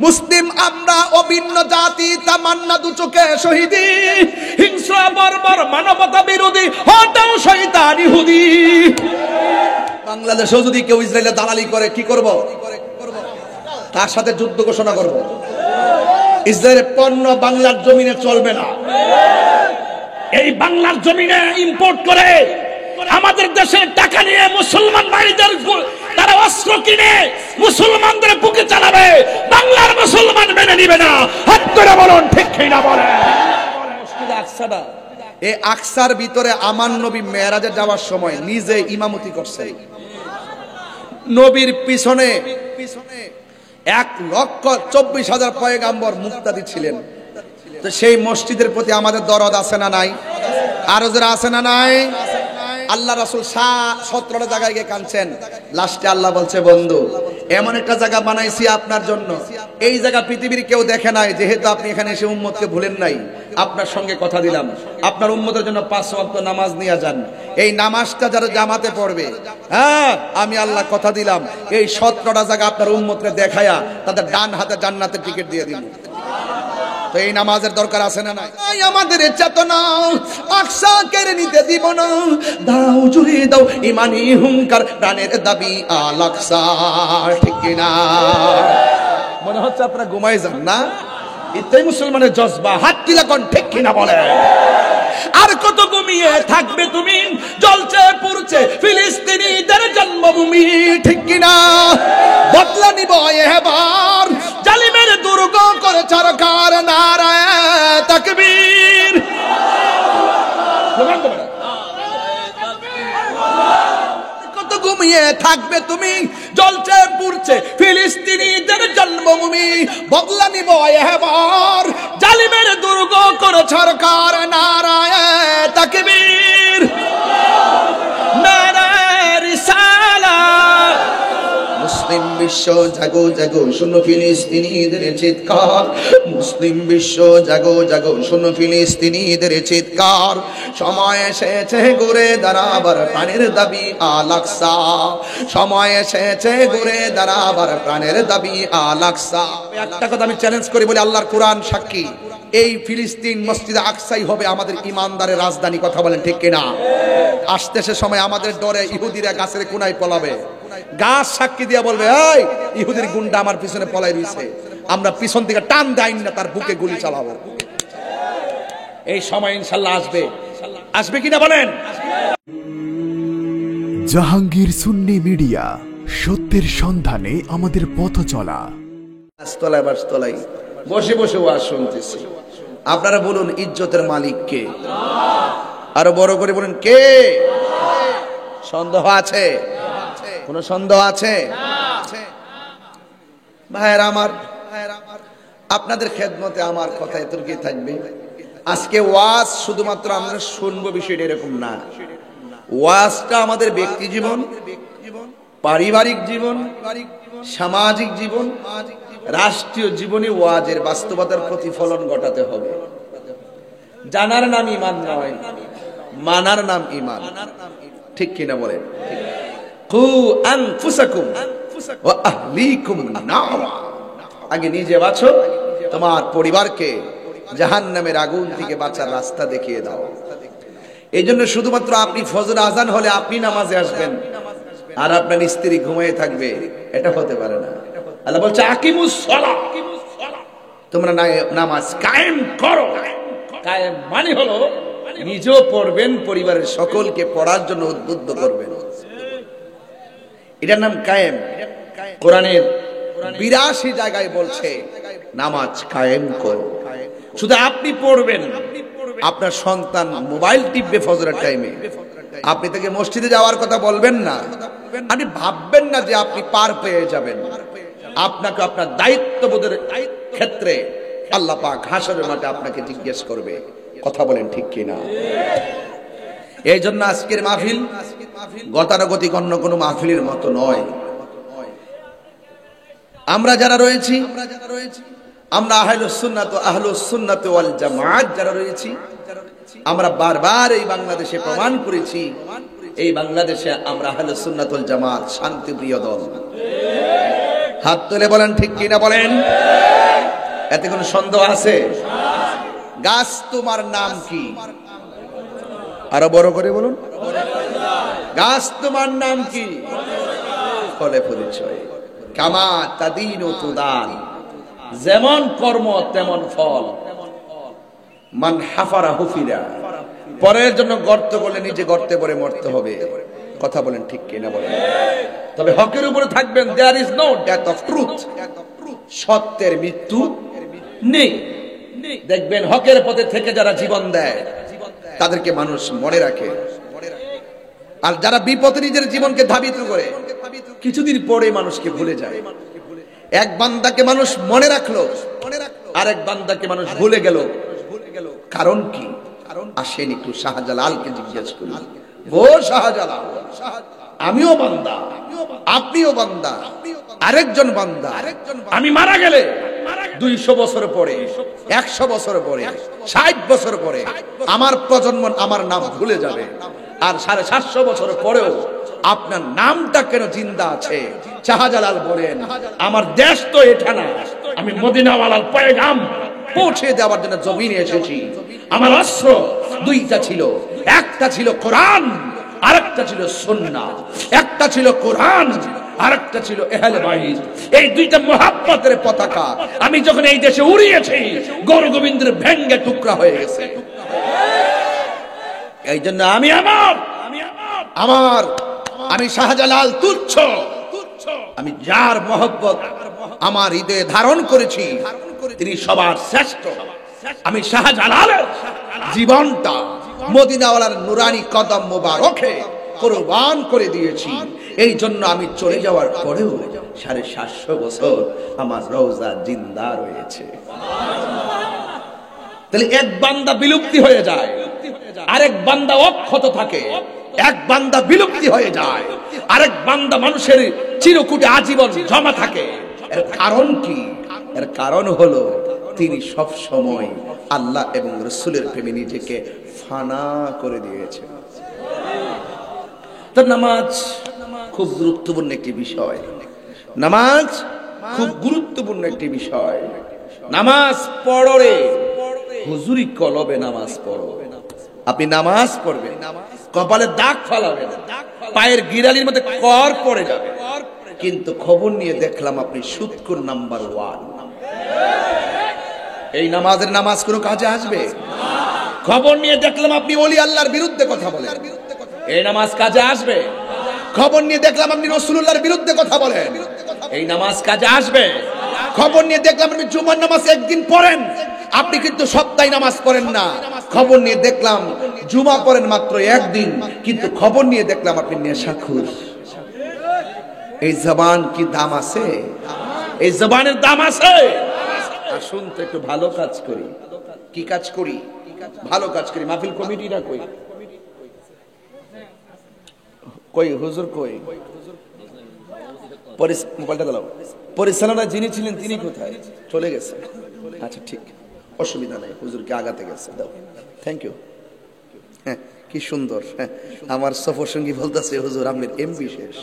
মুসলিম আমরা অভিন্ন জাতি, তামান্না দু চোখে শহীদি, হিংস্র বর্বর মানবতা বিরোধী, হটাও শয়তান ইহুদি। বাংলাদেশেও যদি কেউ ইসরায়েলের দালালি করে কি করব? তার সাথে যুদ্ধ ঘোষণা করব। ইসরায়েলের পণ্য বাংলার জমিনে চলবে না। এই বাংলার জমিনে ইম্পোর্ট করে আমাদের দেশের টাকা নিয়ে মুসলমান ভাইদের তারা অস্ত্র কিনে মুসলমানদের বুকে চালাবে, বাংলার মুসলমান মেনে নিবে না। হাত করে বলুন ঠিক কি না বলেন। এই আকসার ভিতরে আমার নবী মেরাজে যাওয়ার সময় নিজে ইমামতি করছে। নবীর পিছনে 1,24,000 পয়গাম্বর মুক্তাদি ছিলেন। তো সেই মসজিদের প্রতি আমাদের দরদ আছে না নাই? আরো যারা আছে না নাই? আল্লাহ রাসূল 17টা জায়গায় গিয়ে কাঁদছেন। লাস্টে আল্লাহ বলছে, বন্ধু এমন একটা জায়গা বানাইছি আপনার জন্য, এই জায়গা পৃথিবীর কেউ দেখে নাই। যেহেতু আপনি এখানে এসে উম্মতকে ভুলেন নাই, আপনার সঙ্গে কথা দিলাম, আপনার উম্মতের জন্য 5 ওয়াক্ত নামাজ নিয়ে যান। এই নামাজটা যারা জামাতে পড়বে, হ্যাঁ আমি আল্লাহ কথা দিলাম, এই 17টা জায়গা আপনার উম্মতকে দেখায়া তাদের ডান হাতে জান্নাতের টিকিট দিয়ে দিব। তো এই নামাজের দরকার আছে না নাই? আমাদের চেতনা আকসা কেড়ে নিতে দিব না। দাও জুড়ে দাও ইমানি হুঙ্কার, প্রাণের দাবি আল আকসা। ঠিক কিনা? মনে হচ্ছে আপনারা ঘুমাই যান না? এটাই মুসলমানের জজবা। হাত তুলে কোন ঠিক কিনা বলে। আর কত ঘুমিয়ে থাকবে তুমি, জ্বলছে পুড়ছে ফিলিস্তিনিদের জন্মভূমি। ঠিক কিনা? বদলা নিব এবার, জালিমের দুর্গ করে সরকার। নারায়ে তাকবীর। কত ঘুমিয়ে থাকবে তুমি, জ্বলছে পুড়ছে ফিলিস্তিনিদের জন্মভূমি। বদলা নিব এবার, জালিমের দুর্গ করে সরকার। নারায়ে তাকবীর, নারায়ে রিসালাত। মুসলিম বিশ্ব জাগো জাগো, শুনো ফিলিস্তিনিদের চিৎকার। মুসলিম বিশ্ব জাগো জাগো, শুনো ফিলিস্তিনিদের চিৎকার। সময় এসেছে ঘুরে দাঁড়াবার, প্রাণের দাবি আল আকসা। সময় এসেছে ঘুরে দাঁড়াবার, প্রাণের দাবি আল আকসা। একটা কথা আমি চ্যালেঞ্জ করি, বলি আল্লাহর কোরআন সাক্ষী, এই ফিলিস্তিন মসজিদে আকসাই হবে আমাদের ইমানদারের রাজধানী। কথা বলেন ঠিক কিনা? আসতে সে সময় আমাদের ডরে ইহুদিরা গাছের কোনায় পলাবে। গাছ সাক্ষী দিয়া বলবে, এই ইহুদির গুন্ডা আমার পিছনে পলাই দিয়েছে, আমরা পিছন থেকে টান দেয় না, তার বুকে গুলি চালাবো। এই সময় ইনশাল্লাহ আসবে। আসবে কিনা বলেন? জাহাঙ্গীর সুন্নি মিডিয়া, সত্যের সন্ধানে আমাদের পথ চলা। বাসতলায় বসে বসে ওয়াজ শুনতেছি। আপনারা বলুন, ইজ্জতের মালিক কে? আরো বড় করে বলুন, কে? সন্দেহ আছে? কোন সন্দেহ আছে? ভাইয়েরা আমার, আপনাদের খেদমতে আমার কথা এতটুকুই থাকবে। আজকে ওয়াজ শুধুমাত্র আমরা শুনবো বিষয়টা এরকম না। ওয়াজটা আমাদের ব্যক্তি জীবন, পারিবারিক জীবন, সামাজিক জীবন, রাষ্ট্রীয় জীবনে ওয়াজের বাস্তবতার প্রতিফলন ঘটাতে হবে। জানার নাম ঈমান নয়, মানার নাম ঈমান। ঠিক কিনা বলেন? কু আনফুসাকুম ওয়া আহলিকুম নারা। আগে নিজে বাঁচো, তোমার পরিবারকে জাহান্নামের আগুন থেকে বাঁচার রাস্তা দেখিয়ে দাও। এই জন্য শুধুমাত্র আপনি ফজর আজান হলে আপনি নামাজে আসবেন আর আপনার স্ত্রী ঘুমিয়ে থাকবে, এটা হতে পারে না। আল্লাহ বলছে, আকিমুস সালাহ, তোমরা নামাজ কায়েম করো। কায়েম মানে হলো নিজেও পড়বেন, পরিবারের সকলকে পড়ার জন্য উদ্বুদ্ধ করবেন। এটার নাম কায়েম। কোরআনের 82 জায়গায় বলছে নামাজ কায়েম করো। শুধু আপনি পড়বেন, আপনার সন্তান মোবাইল টিপবে ফজরের টাইমে, আপনি তাকে মসজিদে যাওয়ার কথা বলবেন না। আপনি ভাববেন না যে আপনি পার পেয়ে যাবেন। আপনাকে আপনার দায়িত্ববোধের ক্ষেত্রে আল্লাহ পাক হাসরের মাঠে আপনাকে জিজ্ঞেস করবে। কথা বলেন ঠিক কিনা? এই জন্য আজকের মাহফিল গতানুগতিক অন্য কোনো মাহফিলের মতো নয়। আমরা যারা রয়েছি, আমরা আহলুস সুন্নাত ওয়াল জামাত যারা রয়েছি, আমরা বারবার এই বাংলাদেশে প্রমাণ করেছি, এই বাংলাদেশে আমরা আহলুস সুন্নাত ওয়াল জামাত শান্তিপ্রিয় দল। হাত তুলে বলেন ঠিক কিনা বলেন। এতে কোনো সন্দেহ আছে? গাছ তোমার নাম কি? আরো বড় করে বলুন। গাছ তোমার নাম কি? ফলে পরিচয়। কামা তাদিন ও তুদান, যেমন কর্ম তেমন ফল। মান হাফারা হুফিরা, পরের জন্য গর্ত করলে নিজে গর্তে পড়ে মরতে হবে। কথা বলেন ঠিক কিনা বলেন? তবে হকের উপরে থাকবেন। There is no death of truth, সত্যের মৃত্যু নেই। দেখবেন হকের পথে থেকে যারা জীবন দেয় তাদেরকে মানুষ মনে রাখে, আর যারা বিপদে নিজের জীবনকে ধাবিত করে কিছুদিন পরে মানুষকে ভুলে যায়। এক বান্দাকে মানুষ মনে রাখলো, আরেক বান্দাকে মানুষ ভুলে গেল। কারণ কি? আসেন একটু শাহজালালকে জিজ্ঞেস করি। ও শাহজালাল, আমিও বান্দা, আপনিও বান্দা, আরেকজন বান্দা। আমি মারা গেলে 200 বছর পরে, 100 বছর পরে, 60 বছর পরে আমার প্রজন্ম আমার নাম ভুলে যাবে। আর 750 বছর পরেও আপনার নামটা কেন জিন্দা আছে? শাহজালাল বলেন, আমার দেশ তো এটা না, আমি মদিনাওয়ালার পয়গাম পৌঁছে দেওয়ার জন্য জমিনে এসেছি। আমার অস্ত্র দুইটা ছিল, একটা ছিল কোরআন, আরেকটা ছিল সুন্নাহ। একটা ছিল কোরআন, আরেকটা ছিল আহলে বাইত। এই দুইটা মুহাব্বতের পতাকা আমি যখন এই দেশে উড়িয়েছি, গৌর গোবিন্দের ভেঙ্গে টুকরা হয়ে গেছে। এই জন্য আমি শাহজালাল তুচ্ছ। আমি যার মহব্বত আমার হৃদয়ে ধারণ করেছি তিনি সবার শ্রেষ্ঠ। আমি শাহজালালের জীবনটা মদিনাওয়ালার নুরানি কদম মোবারকে কুরবান করে দিয়েছি। এই জন্য আমি চলে যাওয়ার পরেও 750 বছর আমার রওজা জিন্দা রয়েছে। তাহলে এক বান্দা বিলুপ্তি হয়ে যায়, আরেক বান্দা অক্ষত থাকে। এক বান্দা বিলুপ্তি হয়ে যায়, আরেক বান্দা মানুষের চিরকুটে আজীবন জমা থাকে। এর কারণ কি? এর কারণ হলো তিনি সব সময় আল্লাহ এবং রাসূলের প্রেমে নিজেকে ফানা করে দিয়েছেন। তো নামাজ খুব গুরুত্বপূর্ণ একটি বিষয়। নামাজ খুব গুরুত্বপূর্ণ একটি বিষয়। নামাজ পড়রে হুজুরি কলবে নামাজ পড়ো। আপনি নামাজ পড়বেন, কপালে দাগ ফালাবেন, পায়ের গিরালির মধ্যে কর পড়ে যাবে, কিন্তু খবর নিয়ে দেখলাম আপনি সুদখোর নাম্বার 1। এই নামাজ কোনো কাজে আসবে? খবর নিয়ে দেখলাম আপনি ওলি আল্লাহর বিরুদ্ধে কথা বলেন, এই নামাজ কাজে আসবে? খবর নিয়ে দেখলাম আপনি রাসূলুল্লাহর বিরুদ্ধে কথা বলেন, এই নামাজ কাজে আসবে? খবর নিয়ে দেখলাম আপনি জুমার নামাজ একদিন পড়েন, আপনি কিন্তু সপ্তাহে নামাজ পড়েন না। খবর নিয়ে দেখলাম জুমা পড়েন মাত্র একদিন, কিন্তু খবর নিয়ে দেখলাম আপনি নেশাখোর। এই জবান কি দাম আছে? এই জবানের দাম আছে? আসুন তো একটু ভালো কাজ করি। কি কাজ করি? ভালো কাজ করি। মাহফিল কমিটিরা কই? কই হুজুর কই? মোবাইলটা দাও। পরিচালনা যিনি ছিলেন তিনি কোথায়? চলে গেছে। আচ্ছা ঠিক, অসুবিধা নাই, হুজুরকে আগাতে গেছে। দাও, থ্যাংক ইউ। হ্যাঁ, কি সুন্দর। হ্যাঁ, আমার সফর সঙ্গী বলতেছে হুজুর আপনার এমবি শেষ।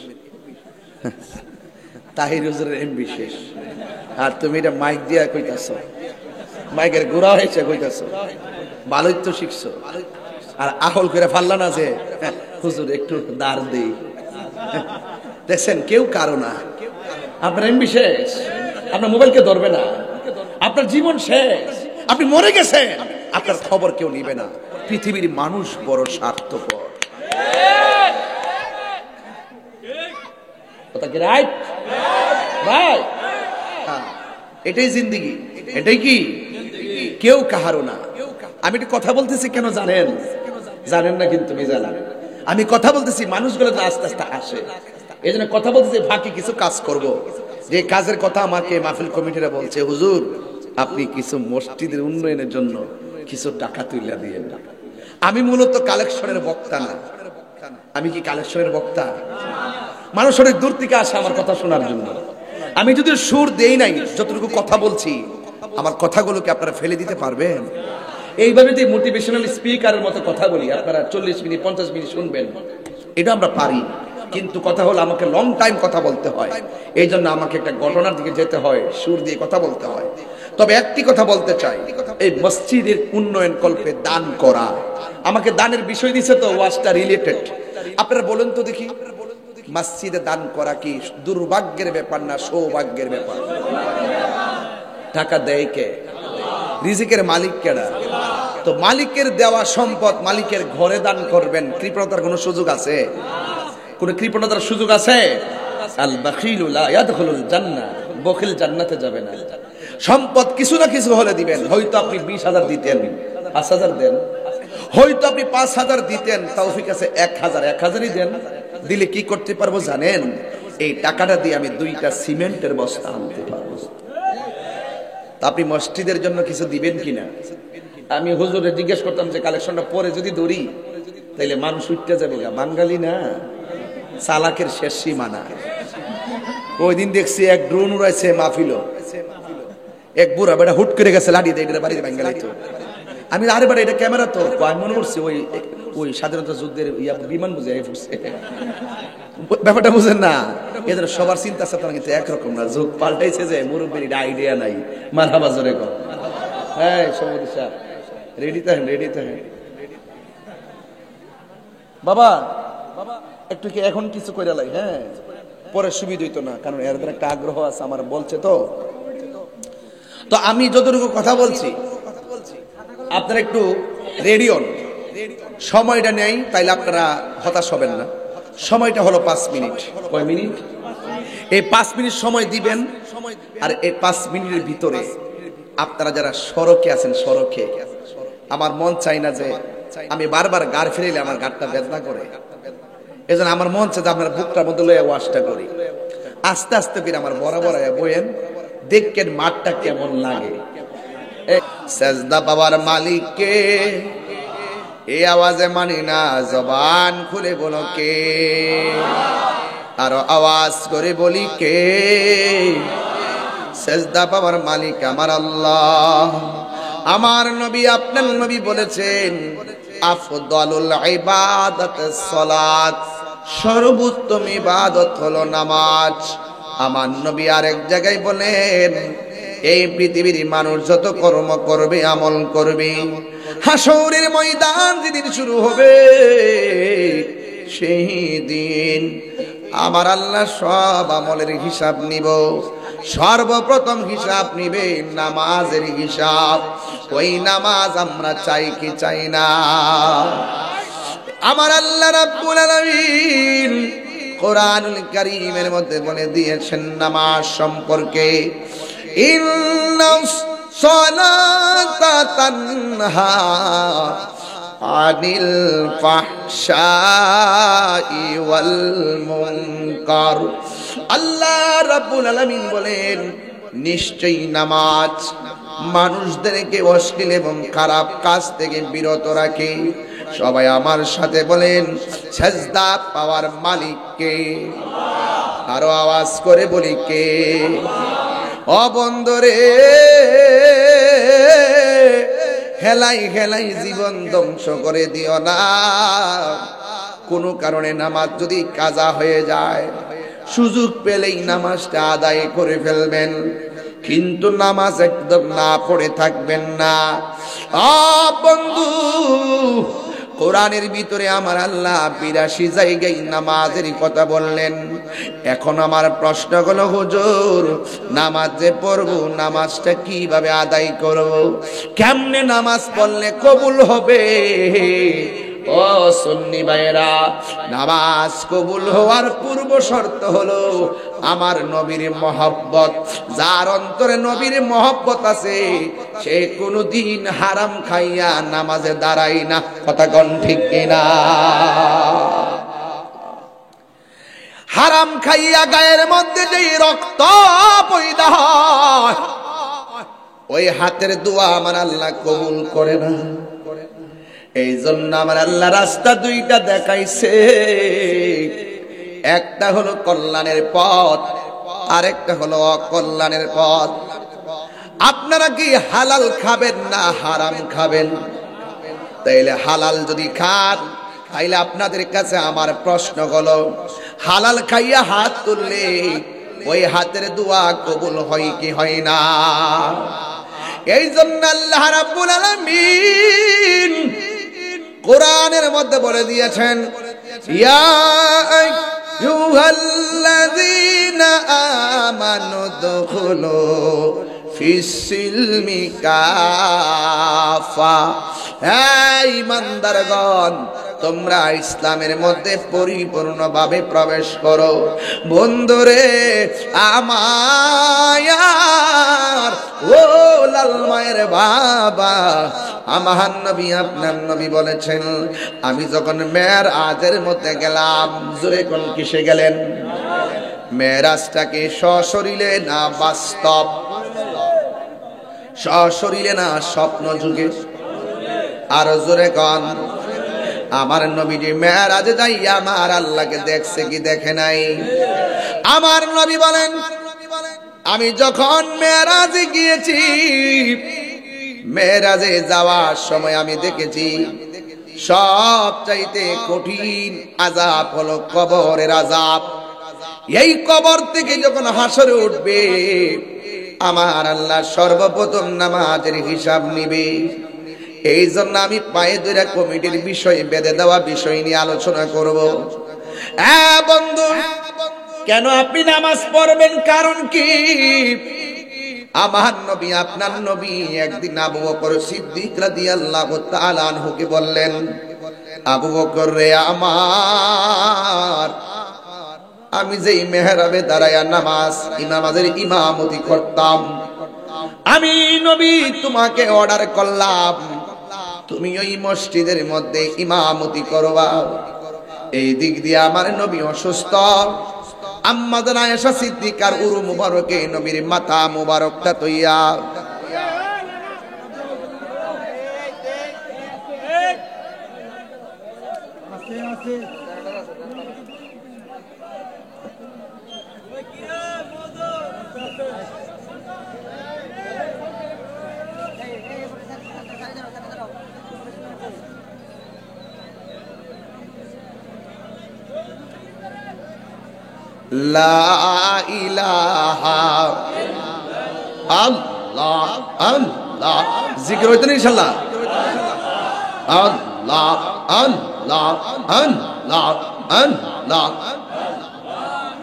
তাহির হুজুরের এমবি শেষ, আর তুমি এটা মাইক দিয়া কইতাছ, মাইকের গোড়া হয়েছে কইতাছ। ভালোই তো শিখছো, আর আহল করে ফাল্লা না যে হুজুর একটু দাঁড় দেই। দেখছেন, কেউ কারো না। আপনার এমবি শেষ, আপনার মোবাইলকে ধরবে না, আপনার জীবন শেষ, আপনি মরে গেছেন, আপনার খবর কেউ নিবে না। পৃথিবীর মানুষ বড় স্বার্থপর। এটাই জিন্দেগি, এটাই কি? কেউ কাহারো না। আমি একটা কথা বলতেছি কেন জানেন? জানেন না কিন্তু জানেন। আমি কথা বলতেছি মানুষগুলো আস্তে আস্তে আসে, এই জন্য কথা বলতেছি বাকি কিছু কাজ করব। যে কাজের কথা আমাকে মাহফিল কমিটিরা বলছে, হুজুর আপনি কিছু মসজিদের উন্নয়নের জন্য কিছু টাকা তুলে দিয়েন না। আমি মূলত কালেকশনের বক্তা না। আমি কি কালেকশনের বক্তা? মানুষ অনেক দূর থেকে আসে আমার কথা শোনার জন্য। আমি যদি সুর দেই নাই, যতটুকু কথা বলছি, আমার কথাগুলোকে আপনারা ফেলে দিতে পারবেন? এইভাবে যে মোটিভেশনাল স্পিকারের মতো কথা বলি, আপনারা 40 মিনিট 50 মিনিট শুনবেন, এটা আমরা পারি। কিন্তু কথা হলো আমাকে লং টাইম কথা বলতে হয়। এই জন্য আমাকে একটা ঘটনার দিকে যেতে হয়, সুর দিয়ে কথা বলতে হয়। তবে একটি কথা বলতে চাই, এই মসজিদের উন্নয়ন কল্পে দান করা, আমাকে দানের বিষয় দিছে তো ওয়াজটা রিলেটেড। আপনারা বলেন তো দেখি, মসজিদে দান করা কি দুর্ভাগ্যের ব্যাপার না সৌভাগ্যের ব্যাপার? টাকা দেয় কে? রিজিকের মালিক কেডা? তো মালিকের দেওয়া সম্পদ মালিকের ঘরে দান করবেন, কৃপণতার কোনো সুযোগ আছে? কোন কৃপণতার সুযোগ আছে? আল বাখিলু লা ইয়াদখুলুল জান্নাহ, বখিল জান্নাতে যাবে না। সম্পদ কিছু না কিছু হলে দিবেন। হয়তো আপনি 20,000 দিতেন, 5,000 দেন। হয়তো আপনি 5,000 দিতেন, তৌফিক আছে 1,000ই দেন। দিলে কি করতে পারবো জানেন? এই টাকাটা দিয়ে আমি 2টা সিমেন্টের বস্তা আনতে পারবো। তা আপনি মসজিদের জন্য কিছু দিবেন কিনা? আমি হুজুরে জিজ্ঞেস করতাম যে কালেকশনটা পরে যদি ধরি তাইলে মানুষ উঠতে যাবে, বাঙালি না, চালাকের শেষ সীমানা। ওই দিন দেখছি এক ড্রোন উড়াইছে মাহফিল, এক বুড়া বেটা হুট করে গেছে লাঠি দিয়ে এটা বাড়িতে বাঙালি। তো আমি আরে বেটা এটা ক্যামেরা তো, আমি মনে করছি ওই স্বাধীনতা যুদ্ধের বিমান বুঝে ফুটছে। ব্যাপারটা বুঝেন না, এদের সবার চিন্তা চেতনা কিন্তু একরকম না। যুগ পাল্টাইছে যে মুরব্বীর আইডিয়া নাই। মারহাবা জোরে কর। হ্যাঁ সভাপতি সাহেব রেডি থাকেন, রেডি থাকেন। বাবা একটু কি এখন কিছু করে লাই? হ্যাঁ পরে সুবিধা হইতো না, কারণ এর একটা আগ্রহ আছে আমার, বলছে তো। তো আমি যতটুকু কথা বলছি আপনারা একটু রেডি হন, সময়টা নেই, তাইলে আপনারা হতাশ হবেন না। সময়টা হলো 5 মিনিট। কয় মিনিট? এই 5 মিনিট সময় দিবেন। আর এই 5 মিনিটের ভিতরে আপনারা যারা সড়কে আছেন, সড়কে আমার মন চাই না যে আমি বারবার গাড় ফিরাইলে আমার গাড়টা বেদনা করে। এজন্য আমার মন চাই যে আপনার বুকটার মধ্যে লইয়া ওয়াশটা করি। আস্তে আস্তে করে আমার বরাবর বইয়েন, দেখেন মাঠটা কেমন লাগে। সেজদা পাওয়ার মালিককে এই আওয়াজে মানি না, জবান খুলে বলো কে? আরো আওয়াজ করে বলি কে? সেজদা পাওয়ার মালিক আমার আল্লাহ। আমার নবী, আপনার নবী বলেছেন আফদালুল ইবাদাতিস সালাত, সর্বোত্তম ইবাদত হলো নামাজ। আমার নবী আরেক জায়গায় বলেন এই পৃথিবীর মানুষ যত কর্ম করবে, আমল করবে, হাসরের ময়দান যেদিন শুরু হবে সেই দিন আমার আল্লাহ সব আমলের হিসাব নিব। সর্বপ্রথম হিসাব নিবে নামাজের হিসাব। ওই নামাজ আমরা চাই কি চাই না? আমার আল্লাহ রাব্বুল আলামিন কোরআনুল কারীমের মধ্যে বলে দিয়েছেন নামাজ সম্পর্কে, ইন্নাস সালাতা তানহা আনিল ফাহশাই ওয়াল মুনকার। আল্লাহ রাব্বুল আলামিন বলেন নিশ্চয়ই নামাজ মানুষদেরকে অশ্লীল এবং খারাপ কাজ থেকে বিরত রাখে। সবাই আমার সাথে বলেন সেজদা পাওয়ার মালিককে। আরো আওয়াজ করে বলি কে? ও বন্ধুরে, হেলাই হেলাই জীবন ধ্বংস করে দিও না। কোনো কারণে নামাজ যদি কাজা হয়ে যায়, সুযোগ পেলেই নামাজটা আদায় করে ফেলবেন, কিন্তু নামাজ একদম না পড়ে থাকবেন না। বন্ধু, কোরআনের ভিতরে আমার আল্লাহ 82 জায়গায় নামাজের কথা বললেন। এখন আমার প্রশ্ন হলো, হুজুর নামাজ যে পড়বো, নামাজটা কিভাবে আদায় করব? কেমনে নামাজ পড়লে কবুল হবে? ও সুন্নি ভাইরা, নামাজ কবুল হওয়ার পূর্ব শর্ত হলো আমার নবীর মহব্বত। যার অন্তরে নবীর মহব্বত আছে সে কোনদিন হারাম খাইয়া নামাজে দাঁড়ায় না। কথা কোন ঠিক কিনা? হারাম খাইয়া গায়ের মধ্যে যে রক্ত পয়দা হয়, ওই হাতের দোয়া আমার আল্লাহ কবুল করে না। এই জন্য আমার আল্লাহ রাস্তা 2টা দেখাইছে। একটা হলো কল্যাণের পথ, আরেকটা হলো অকল্যাণের পথ। আপনারা কি হালাল খাবেন না হারাম খাবেন? তাইলে হালাল যদি খান, তাইলে আপনাদের কাছে আমার প্রশ্ন হলো, হালাল খাইয়া হাত তুললে ওই হাতের দোয়া কবুল হয় কি হয় না? এই জন্য আল্লাহ রাব্বুল আলামিন কোরআনের মধ্যে বলে দিয়েছেন, ইয়া আইয়ুহাল্লাযীনা আমানু দুখুলু ফিস-সিলমি কাফা। হে ঈমানদারগণ, তোমরা ইসলামের মধ্যে পরিপূর্ণভাবে প্রবেশ করো। বন্ধুরে আমার, ও লাল মায়ের বাবা, আমার নবী আপনার নবী বলেছেন, আমি যখন মেরাজের মধ্যে গেলাম, জোরে কোন কিসে গেলেন? মেরাজটাকে সশরীরে না বাস্তব, সশরীরে না স্বপ্ন যুগে? আর জোরে কোন। আমার নবীজি মেরাজে যাইয়া আমার আল্লাহকে দেখছে কি দেখে নাই? আমার নবী বলেন, আমি যখন মেরাজে গিয়েছি, মেরাজে যাওয়ার সময় আমি দেখেছি সবচাইতে কঠিন আযাব হলো কবরের আযাব। এই কবর থেকে যখন হাসরে উঠবে, আমার আল্লাহ সর্বপ্রথম নামাজের হিসাব নিবে। এই জন্য আমি পায়ে ধরে কমিটির বিষয়ে, বেঁধে দেওয়া বিষয় নিয়ে আলোচনা করব। বন্ধু, কেন আপনি নামাজ পড়বেন? কারণ কি? আমার নবী আপনার নবী একদিন আবু বকর সিদ্দিক রাদিয়াল্লাহু তাআলা আনহুকে বললেন, আবু বকর রে আমার, আমি যেই মেহরাবে দাঁড়ায়া নামাজের ইমামতি করতাম, আমি নবী তোমাকে অর্ডার করলাম তুমি ওই মসজিদের মধ্যে ইমামতি করবা। এই দিক দিয়ে আমার নবী অসুস্থ। আম্মা জানা আয়েশা সিদ্দিকার উরু মুবারকে নবীর মাথা মুবারকটা তৈয়া লা ইলাহা আল্লাহ আল্লাহ, জিকির হইতো না ইনশাআল্লাহ। আল্লাহ আল্লাহ আল্লাহ আল্লাহ,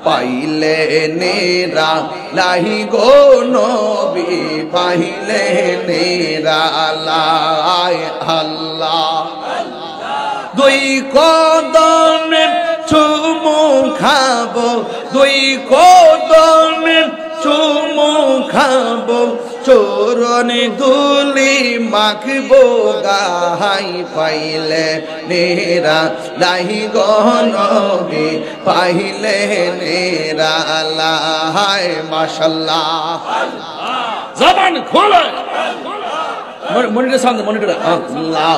পাইলে নেরা লাহি গো নবী, পাইলে নেরা লাই আল্লাহ। দুই কদমে চুমু খাবো, দুই কদমে চুমু খাবো, চরণে ধুলি মাখবো গাহাই, পাইলে নেরা লাহি গো নবী, পাইলে নেরা লাই। মাশাআল্লাহ, জবান খোলো, মনিটর সামনে, মনিটর। আল্লাহ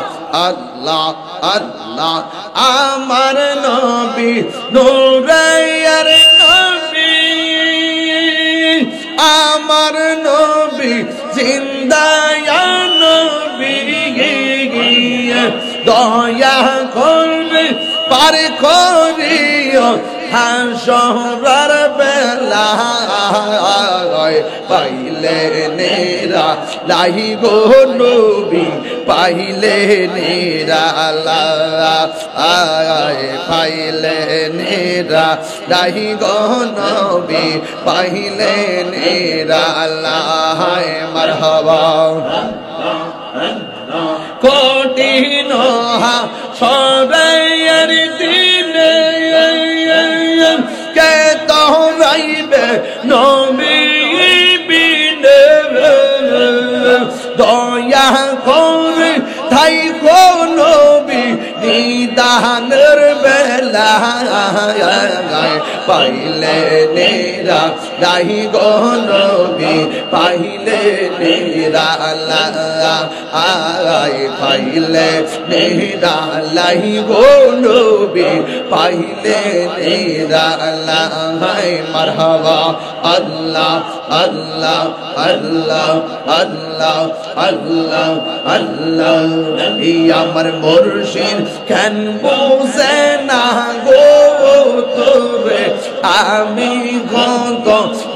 আল্লাহ আল্লাহ, আমার নবী নূরায়ার নবী, আমার নবী জিন্দায়া নবী, দয়া করবে পার করিও হাসরের বেলায়, পাইলে নেরা লাহি গো নবী, পাইলে নেরা লাই, পাইলে নেরা লাহি গো নবী, পাইলে নেরা লাই। মারহাবা। কঠিন হাসরের দিনে কে তোরাইবে নবী বিনে, দয়া করে তাই গো নবী নিদানের বেলায়, পাইলে নেরা লাহি গো নবী, পাইলে নেরা লাই, পাইলে নেরা লাহি গো নবী, পাইলে নেরা লাই। মারহাবা। আল্লাহ আল্লাহ আল্লাহ আল্লাহ আল্লাহ আল্লাহ, আমার মুর্শিদ কেন বুঝে না গো তোরে, আমি কত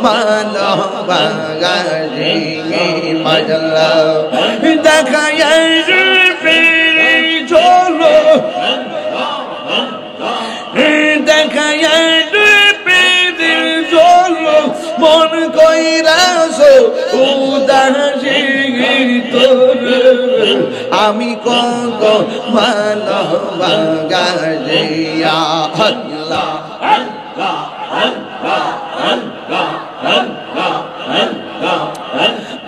ভালোবাসি মাশাআল্লাহ দেখায় চলো দেখায় চলো মন কইরাছো উদাসী তোর আমি কত ভালোবাসি আল্লাহ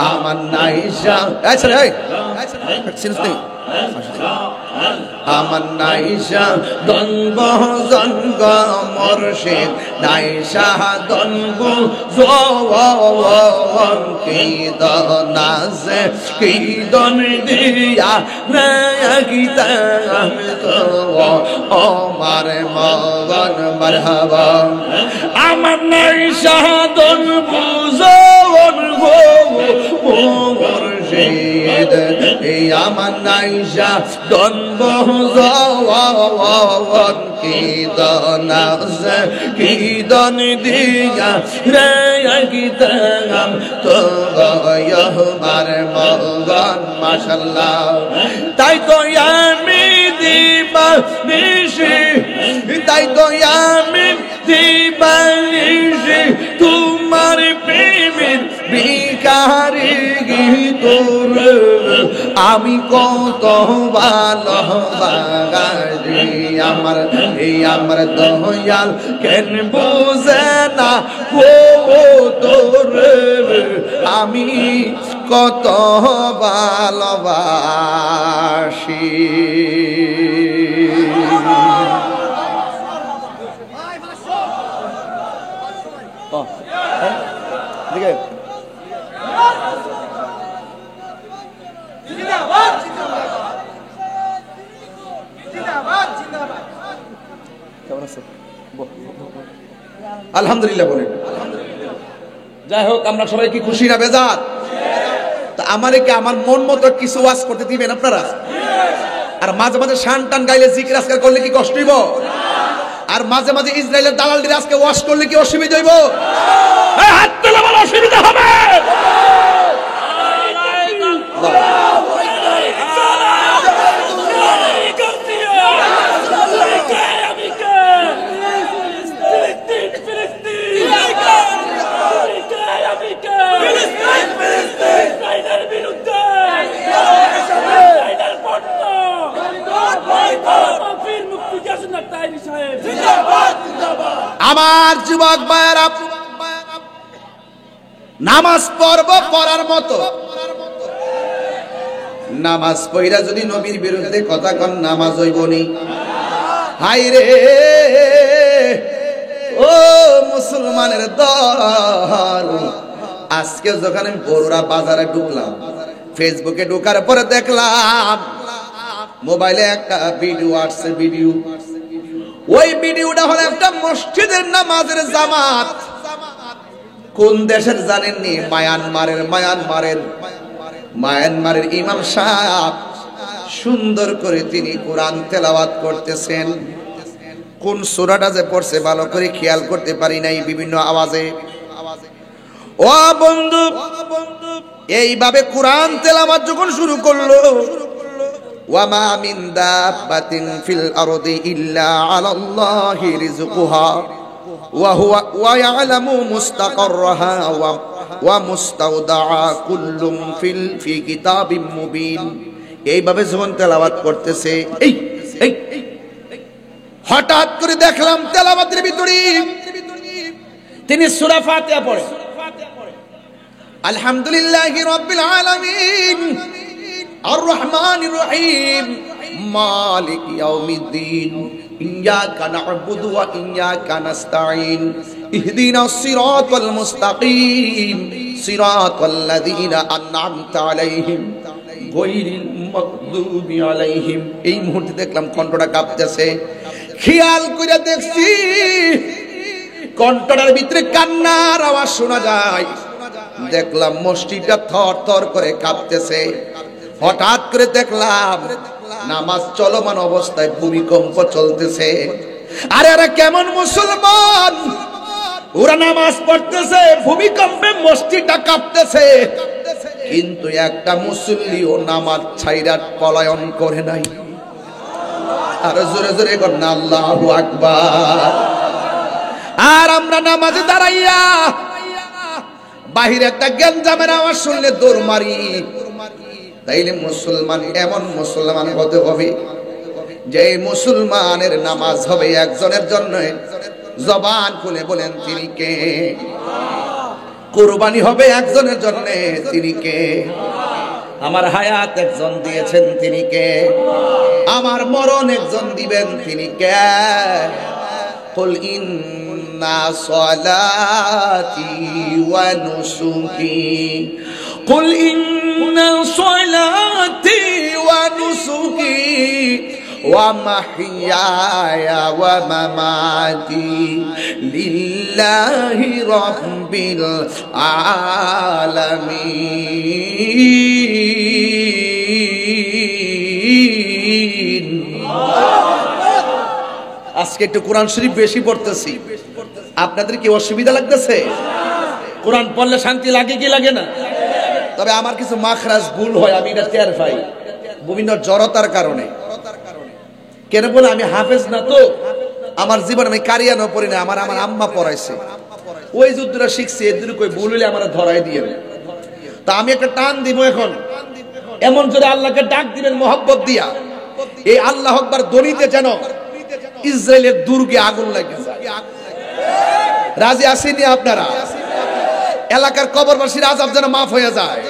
আমার নাইশা আচ্ছা রে সিনস নেই আমার নাইশা দনব জনগ মুর্শিদ নাইশা দনব জওয়ান কি দনাজে কি দন দিয়া না গীতা তো আমার মগন মারহাবা আমার নাইশা দনব জওয়ান গো মুর্শিদ এই আমার নাইশা দনব জওয়ান কি দনাজ কি দন দিয়া রে গীতা তো আমার মগন মাশাআল্লাহ তাই তো আমি দিবা নিশি তাই তো আমি দিবা নিশি তোমার প্রেমের ভিখারি তোর আমি কত ভালোবাসি আমার এই আমার দয়াল কেন বুঝে না ও তোর আমি কত ভালোবাসি আলহামদুলিল্লাহ বলেন যাই হোক আমরা সবাই কি খুশি না বেজার তা আমারে কি আমার মন মতো কিছু ওয়াজ করতে দিবেন আপনারা আর মাঝে মাঝে শান টান গাইলে জিকির আজকাল করলে কি কষ্ট হইব আর মাঝে মাঝে ইসরায়েলের দালালদের আজকে ওয়াজ করলে কি অসুবিধা হইব হাত তোলা বলা অসুবিধা হবে আমার যুবক ভাইয়েরা নামাজ পড়ব পড়ার মতো নামাজ পড়া যদি নবীর বিরুদ্ধে কথা কন নামাজ হইব নি হাই রে ও মুসলমানের দল আজকে যখন আমি বড়ুরা বাজারে ঢুকলাম ফেসবুকে ঢোকার পরে দেখলাম মোবাইলে একটা ভিডিও আসছে ভিডিও ওই ভিডিওটা হলো একটা মসজিদের নামাজের জামাত কোন দেশের জানেননি মায়ানমারের ইমাম সাহেব সুন্দর করে তিনি কোরআন তেলাওয়াত করতেছেন কোন সূরাটা যে পড়ছে ভালো করে খেয়াল করতে পারি নাই বিভিন্ন আওয়াজে ও বন্ধু এইভাবে কোরআন তেলাওয়াত যখন শুরু করলো ওয়ামা মিন দাব্বাতিন ফিল আরদি ইল্লা আলাল্লাহি রিজকুহা ওয়া ইয়ালামু মুস্তাকাররাহা ওয়া মুস্তাওদাআ কুল্লুম ফি কিতাবিম মুবিন এইভাবে যখন তেলাওয়াত করতেছে এই হঠাৎ করে দেখলাম তেলাওয়াতের ভিতরে তিনি সূরা ফাতিহা পড়ে আলহামদুলিল্লাহি রাব্বিল আলামিন আর রহমানির রহিম মালিক ইয়াউমিদ্দিন ইয়্যাকা না'বুদু ওয়া ইয়্যাকা নাস্তাঈন ইহদিনাস সিরাতাল মুস্তাকিম সিরাতাল্লাযীনা আন'আমতা আলাইহিম গায়রিল মাগদুবি আলাইহিম এই মুহূর্তে দেখলাম কণ্ঠটা কাঁপতেছে খেয়াল করে দেখছি কণ্ঠটার ভিতরে কান্নার আওয়াজ শোনা যায় দেখলাম মসজিদটা থরথর করে কাঁপতেছে হঠাৎ করে দেখলাম নামাজ চলমান অবস্থায় ভূমিকম্প চলতেছে আরে আরে কেমন মুসলমান ওরা নামাজ পড়তেছে, ভূমিকম্পে মসজিদটা কাঁপতেছে, কিন্তু একটা মুসল্লিও নামাজ ছাইরা পলায়ন করে নাই। আর জোরে জোরে করেন আল্লাহু আকবার। আর আমরা নামাজে দাঁড়াইয়া বাহিরে একটা গ্যাঞ্জামের আওয়াজ শুনলে দৌড় মারি। তাইলে মুসলমান এমন মুসলমান হতে হবে যে মুসলমানের নামাজ হবে একজনের জন্য, জবান খুলে বলেন তিনি কে? কুরবানি হবে একজনের জন্য, তিনি কে? আমার হায়াত একজন দিয়েছেন, তিনি কে? আমার মরণ একজন দিবেন, তিনি কে? কুল ইন্না সলাতি ওয়া নুসুকি, কুল ইন্না সলাতি ওয়া নুসুকি ওয়া মাহইয়ায়া ওয়া মামাতি লিল্লাহি রাব্বিল আলামিন। আজকে একটু কোরআন শরীফ বেশি পড়তেছি, আপনাদের কি অসুবিধা লাগতেছে? কোরআন পড়লে শান্তি লাগে কি লাগে না? তবে আমার কিছু মাখরাজ ভুল হয়, আমি এটা টের পাই বিভিন্ন জড়তার কারণে। কেন বলে আমি হাফেজ না, তো আমার জীবনে আমি কারিয়ানো পড়ি না, আমার আম্মা পড়াইছে, ওই যুদ্ধটা শিখছি, এর কই ভুল হইলে আমার ধরাই দিয়ে। তা আমি একটা টান দিব এখন, এমন যদি আল্লাহকে ডাক দিবেন মোহাব্বত দিয়া, এই আল্লাহ আকবার ধ্বনিতে যেন ইসরায়েলের দুর্গে আগুন লাগে যায়। রাজি আসেনি আপনারা? এলাকার কবরবাসীর আযাব যেন মাফ হয়ে যায়।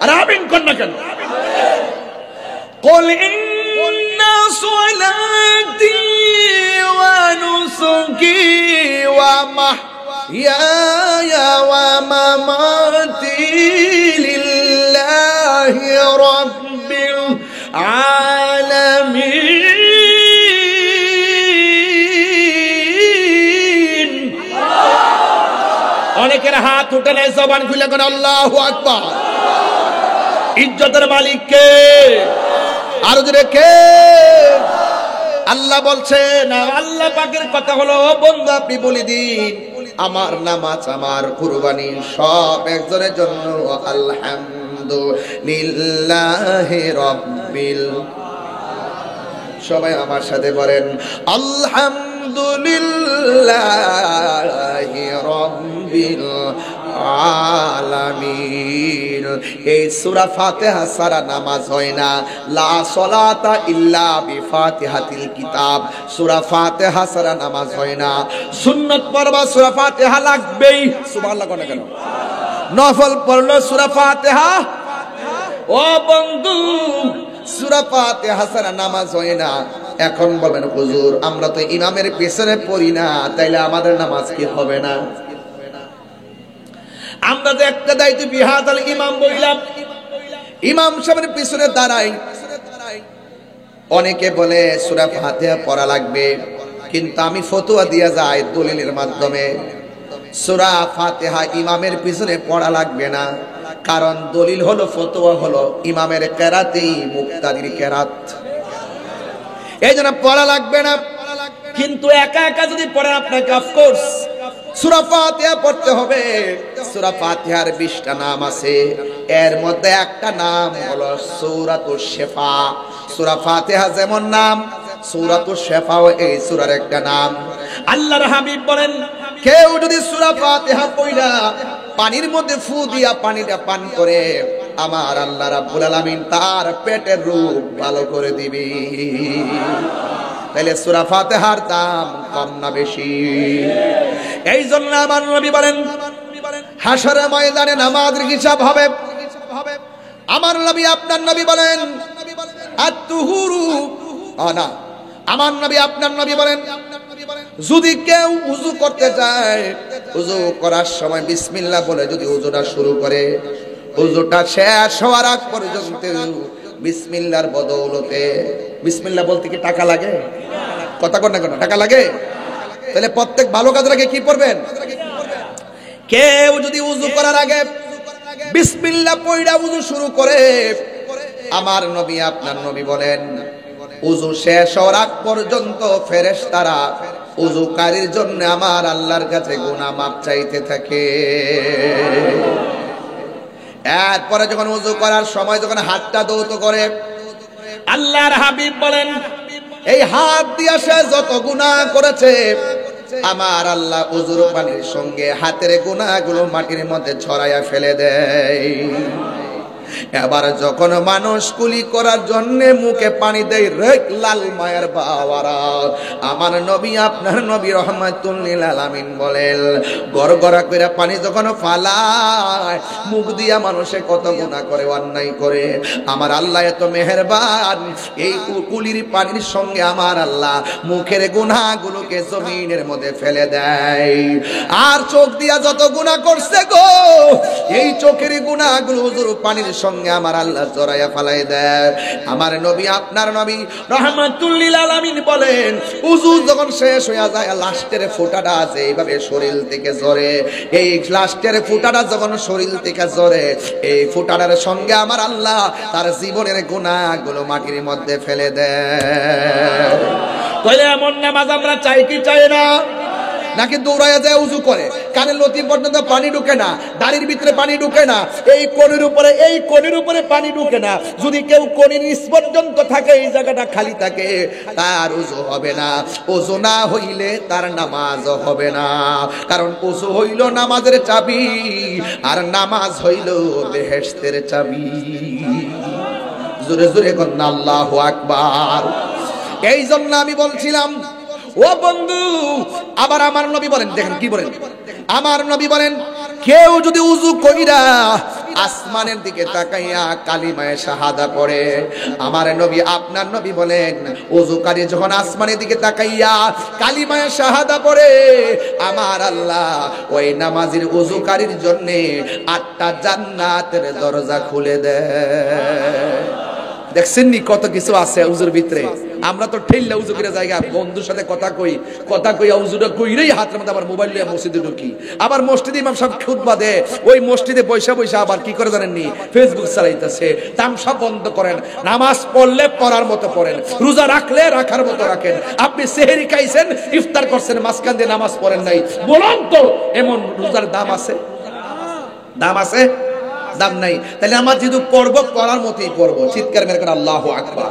আর আমিন কোন না কেন? কুল ইন্না সলাতি ওয়া নুসুকি ওয়া মাহইয়ায়া ওয়া মামাতি লিল্লাহি রাব্বিল আলামিন। অনেকের হাত উঠে নেয়, জবান খুলে কোন আল্লাহু আকবার। ইজ্জতের মালিক কে? আর জোরে কে? আল্লাহ বলছেন, আল্লাহ পাকের কথা হলো, বন্ধু আপনি বলে দিন আমার নামাজ, আমার কুরবানি সব একজনের জন্য। আলহামদুলিল্লাহি রাব্বিল, সবাই আমার সাথে বলেন আলহামদুলিল্লাহি রাব্বিল আলামিন। এই সূরা ফাতিহা ছাড়া নামাজ হয় না। লা সলাতা ইল্লা বিফাতিহাতিল কিতাব, সূরা ফাতিহা ছাড়া নামাজ হয় না। সুন্নাত পড়বা সূরা ফাতিহা লাগবেই, সুবহানাল্লাহ কোন কেন? নফল পড়লো সূরা ফাতিহা। ও বন্ধু, সূরা ফাতিহা ছাড়া নামাজ হয় না। এখন বলবেন হুজুর আমরা তো ইমামের পেছনে পড়ি না, তাইলে আমাদের নামাজ কি হবে না? আমরা তো একটা দায়িত্ব বিহাদাল ইমাম বললাম, ইমাম সাহেবের পিছনে দাঁড়াই। অনেকে বলে সূরা ফাতিহা পড়া লাগবে, কিন্তু আমি ফতোয়া দিয়া যাই দলিলের মাধ্যমে সূরা ফাতিহা ইমামের পিছনে পড়া লাগবে না। কারণ দলিল হলো, ফতোয়া হলো ইমামের কেরাতেই মুক্তাদির কেরাত, এই জন্য পড়া লাগবে না। কিন্তু একা একা যদি পড়েন আপনাকে অফকোর্স সূরা ফাতিহা পড়তে হবে। সূরা ফাতিহার 20টা নাম আছে, এর মধ্যে একটা নাম হলো সূরাতুশ শিফা। সূরা ফাতিহা যেমন নাম, সূরাতুশ শিফাও এই সূরার একটা নাম। আল্লাহর হাবিব বলেন, কেউ যদি সূরা ফাতিহা পড়া পানির মধ্যে ফু দিয়া পানিটা পান করে, আমার আল্লাহ রাব্বুল আলামিন তার পেটের রোগ ভালো করে দিবে। তাহলে সূরা ফাতিহার দাম কম না বেশি? এই জন্য আমার নবী বলেন হাশরের ময়দানে নামাজের হিসাব হবে। আমার নবী আপনার নবী বলেন আত-তুহুরু, না আমার নবী আপনার নবী বলেন যদি কেউ উযু করতে যায়, উযু করার সময় বিসমিল্লাহ বলে যদি উযুটা শুরু করে, উযুটা শেষ হওয়ার আগ পর্যন্ত বিসমিল্লাহর বদৌলতে, বিসমিল্লাহ বলতে কি টাকা লাগে? কথা কর না কেন? টাকা লাগে? তাহলে প্রত্যেক ভালো কাজের আগে কি পড়বেন? কেউ যদি উযু করার আগে বিসমিল্লাহ পড়া উযু শুরু করে, আমার নবী আপনার নবী বলেন উযু শেষ হওয়ার আগ পর্যন্ত ফেরেশতারা উযুকারীর জন্য আমার আল্লাহর কাছে গুনাহ মাপ চাইতে থাকে। এরপরে যখন উযু করার সময় যখন হাতটা ধৌত করে, আল্লাহর হাবিব বলেন এই হাত দিয়ে সে যত গুনাহ করেছে আমার আল্লাহ উযুর পানির সঙ্গে হাতের গুনাহগুলো মাটির মধ্যে ছড়াইয়া ফেলে দেয়। এবার যখন মানুষ কুলি করার জন্য মুখে পানি দেয়, রে লাল মায়ের বাবারা, আমার নবী আপনার নবী রাহমাতুল লিল আলামিন বলেন গড়গড়া করে পানি যখন ফালায় মুখ দিয়া মানুষে কত গুনাহ করে, অন্যায় করে, আমার আল্লাহ এত মেহেরবান, এই কুলির পানির সঙ্গে আমার আল্লাহ মুখের গুনাহগুলোকে জমিনের মধ্যে ফেলে দেয়। আর চোখ দিয়া যত গুনাহ করছে গো, এই চোখের গুনাহগুলো হুজুর পানির সঙ্গে আমার আল্লাহ জড়াইয়া ফালাই দেয়। আমার নবী আপনার নবী রাহমাতুল লিল আলামিন বলেন উযু যখন শেষ হয়ে যায় লাস্টের ফোঁটাটা আছে এইভাবে শরীর থেকে ঝরে, এই লাস্টের ফোঁটাটা যখন শরীর থেকে ঝরে এই ফোঁটাটার সঙ্গে আমার আল্লাহ তার জীবনের গুনাহগুলো মাটির মধ্যে ফেলে দেয়। তাহলে এমন নামাজ আমরা চাই কি চাই না? নাকি দৌড়াইয়া যায় উযু করে, কানের লতি পর্যন্ত পানি ঢুকে না, দাড়ির ভিতরে পানি ঢুকে না, এই কোণের উপরে পানি ঢুকে না, যদি কেউ কোণের নিচ পর্যন্ত থাকে এই জায়গাটা খালি থাকে তার উযু হবে না। উযু না হইলে তার নামাজ হবে না, কারণ উযু হইল নামাজের চাবি আর নামাজ হইল বেহেশতের চাবি। জোরে জোরে বলেন আল্লাহু আকবার। এই জন্য আমি বলছিলাম ও বন্ধু, আবার আমার নবী বলেন, দেখেন কি বলেন, আমার নবী বলেন কেউ যদি উযু কইরা আসমানের দিকে তাকাইয়া কালিমায়ে শাহাদা পড়ে, আমার নবী আপনার নবী বলেন উযুকারী যখন আসমানের দিকে তাকাইয়া কালিমায়ে শাহাদা পড়ে আমার আল্লাহ ওই নামাজীর উযুকারীর জন্য 8টা জান্নাতের দরজা খুলে দেয়। দেখছেন নি কত কিছু আছে উযুর ভিতরে। আমরা তো ঠেললে উযু করে জায়গা বন্ধুর সাথে কথা কই উযুটা কইরেই হাতের মধ্যে আবার মোবাইল নিয়ে মসজিদে ঢুকি, আবার মসজিদে ইমাম সাহেব খুতবা দেয়, ওই মসজিদে বৈশা আবার কি করে জানেন নি, ফেসবুক চালাইতেছে। তামসা বন্ধ করেন, নামাজ পড়লে পড়ার মতো পড়েন, রোজা রাখলে রাখার মতো রাখেন। আপনি সেহরি খাইছেন, ইফতার করছেন, মাঝখান দিয়ে নামাজ পড়েন নাই, বলুন তো এমন রোজার দাম আছে? দাম আছে? দাম নাই। তাহলে আমার যেহেতু পড়বো পড়ার মতোই পড়বো, চিৎকার মেরে করে আল্লাহু আকবার।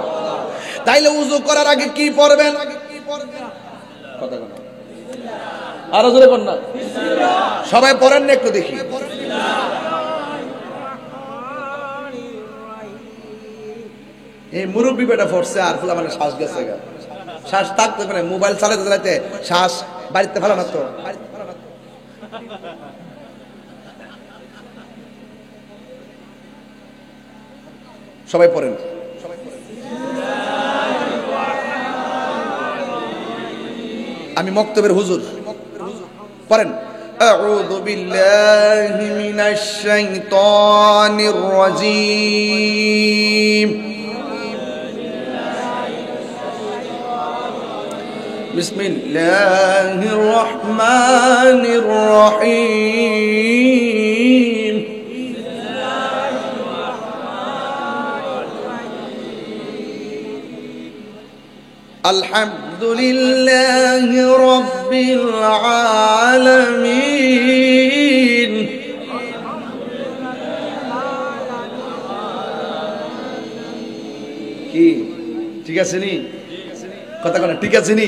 তাইলে উযু করার আগে কি পড়বেন? কথা বলেন আরো জোরে বলেন না, সবাই পড়েন না একটু দেখি। এই মুরব্বী বেটা পড়ছে আর ফুলা মানে শ্বাস গেছে, শ্বাস থাকতে পারে, মোবাইল চালাতে চালাতে শ্বাস বাড়িতে ফেলা না তো। সবাই পড়েন। আমি মক্তবের হুজুর, পড়েন আউযু বিল্লাহি মিনাশ শাইতানির রাজীম, বিসমিল্লাহির রহমানির রহিম, আলহামদুলিল্লাহি রাব্বিল আলামিন। কি ঠিক আছে নি? কথা কোন ঠিক আছে নি?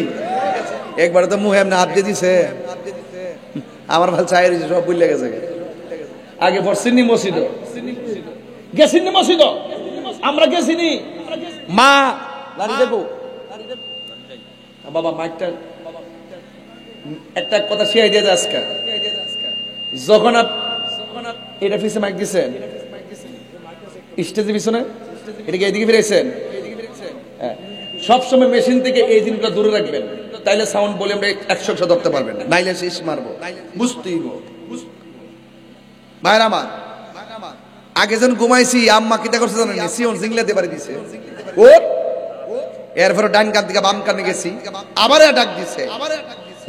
একবার তো মুহে এমনি হাত দিয়ে দিছে, আমার ভাল চাই সব ভুলে গেছে। আগে পড়ছেন নি মসজিদ, গেছেন নি মসজিদ? আমরা গেছি নি মা দাঁড়িয়ে দেখো বাবা মাইকটা একটা কথা শিখাই দিয়ে আজকে, যখন এটা পিছে মাইক দিচ্ছেন স্টেজের পিছনে, এটাকে এইদিকে ফিরেছেন, সবসময় মেশিন থেকে এই জিনিসটা দূরে রাখবেন, তাইলে সাউন্ড বলে আমরা 100 ধরতে পারবেন, নাইলে শেষ মারবো, বুঝতেই ভাইরা আমার। আগে যখন ঘুমাইছি আম্মা কিটা করছে জানেন, সিয়ন জিংলাতে পারে দিছে, ও এরপরে ডান কান থেকে বাম কানে গেছি, আবার ডাক দিছে,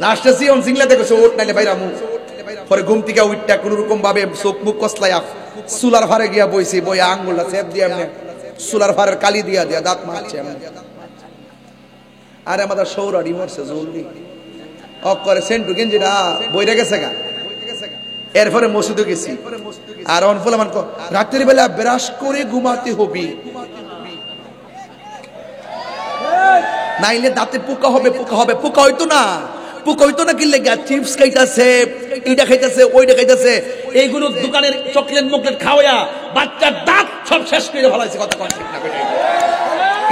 লাস্টে সিয়ন জিংলাতে গেছে, ওট নাইলে বাইরা মুখ। পরে ঘুম থেকে উঠটা কোন রকম ভাবে চোখ মুখ কসলাইয়া চুলার ফারে গিয়া বইছি, বইয়া আঙ্গুলটা চেপ দিয়ে এমনি চুলার ফারের কালি দিয়া দাঁত মারছে। আরে আমাদের সৌরাড়ি মরছে জলদি, অকরে সেন্টু গেঞ্জিটা বইরে গেছে গা। এরপরে মসজিদে গেছি, আর অনফল আমার রাত্রির বেলা ব্রাশ করে ঘুমাতে হবে, নাইলে দাঁতে পোকা হবে, পোকা হবে। পোকা হইতো না, পোকা হইতো না, কি লেগে চিপস খাইতেছে, এইটা খাইতেছে, ওইটা খাইতেছে, এইগুলো দোকানের চকলেট মকলেট খাওয়া বাচ্চার দাঁত সব শেষ করে ফেলাইছে। কথা কথা ঠিক না বেটা,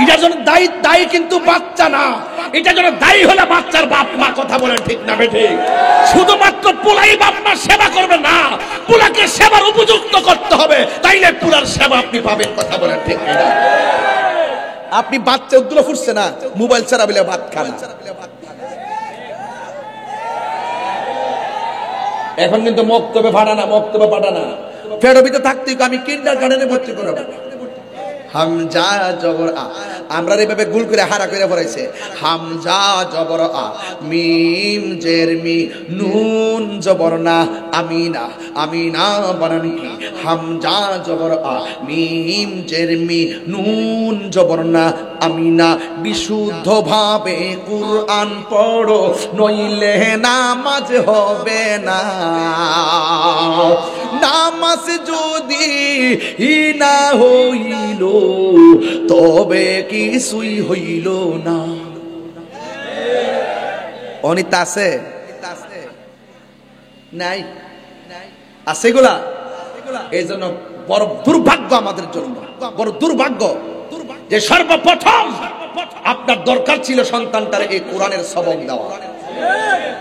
এটার জন্য দায়ী দায়ী কিন্তু বাচ্চা না, এটার জন্য দায়ী হলে বাচ্চার বাপ মা। কথা বলেন ঠিক না বেঠে? শুধুমাত্র পোলাই বাপ মা সেবা করবে না, পোলাকে সেবার উপযুক্ত করতে হবে, তাইলে পোলার সেবা আপনি পাবেন। কথা বলেন ঠিক না? আপনি বাচ্চা উদ্দুলা ফুটছে না, মোবাইল ছাড়া বলে ভাত খান। এখন কিন্তু মক্তবে ভাড়া না, মক্তবে পাঠা না, ফেরবিতে থাকতে আমি কিন্ডার গার্ডেনে ভর্তি করাবো। হামজা জবর আ, আমরা এইভাবে গুল করে হারা করে পড়াইছে। হামজা জবর আ, মিম জের মি, নুন জবর না, আমিনা, আমিনা বানান কি? হামজা জবর আ, মিম জের মি, নুন জবর না, আমিনা। বিশুদ্ধ ভাবে কুরআন পড়ো, নইলে নামাজ হবে না। নামাজ যদি না হইল, তবে কিছুই হইল না। অনিতা আছে নাই? আছে গুলা। এই জন্য বড় দুর্ভাগ্য আমাদের জন্য, বড় দুর্ভাগ্য যে সর্বপ্রথম আপনার দরকার ছিল সন্তানটার এই কোরআনের সবক দেওয়া।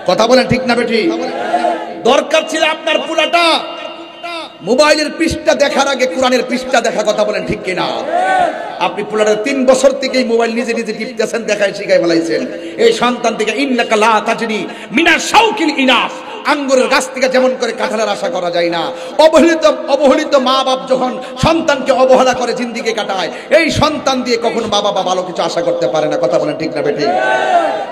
কথা বলেন ঠিক না বেঠি? দরকার ছিল আপনার পুরাটা মোবাইলের পৃষ্ঠা দেখার আগে কোরআনের পৃষ্ঠা দেখা। কথা বলেন ঠিক কিনা? আপনি পুলারের 3 বছর থেকেই মোবাইল নিজে নিজে টিপতেছেন, দেখায় শিখাই ফেলাইছেন। এই সন্তান থেকে ইন্নাকা লা তাজনি মিনা শাউকিল ইনাস, আঙ্গুরের গাছ থেকে যেমন করে কাঁঠালের আশা করা যায় না, অবহেলিত মা বাপ যখন সন্তানকে অবহেলা করে জিন্দিগি কাটায়, এই সন্তান দিয়ে কখনো মা বাবা ভালো কিছু আশা করতে পারে না। কথা বলেন ঠিক না বেঠি?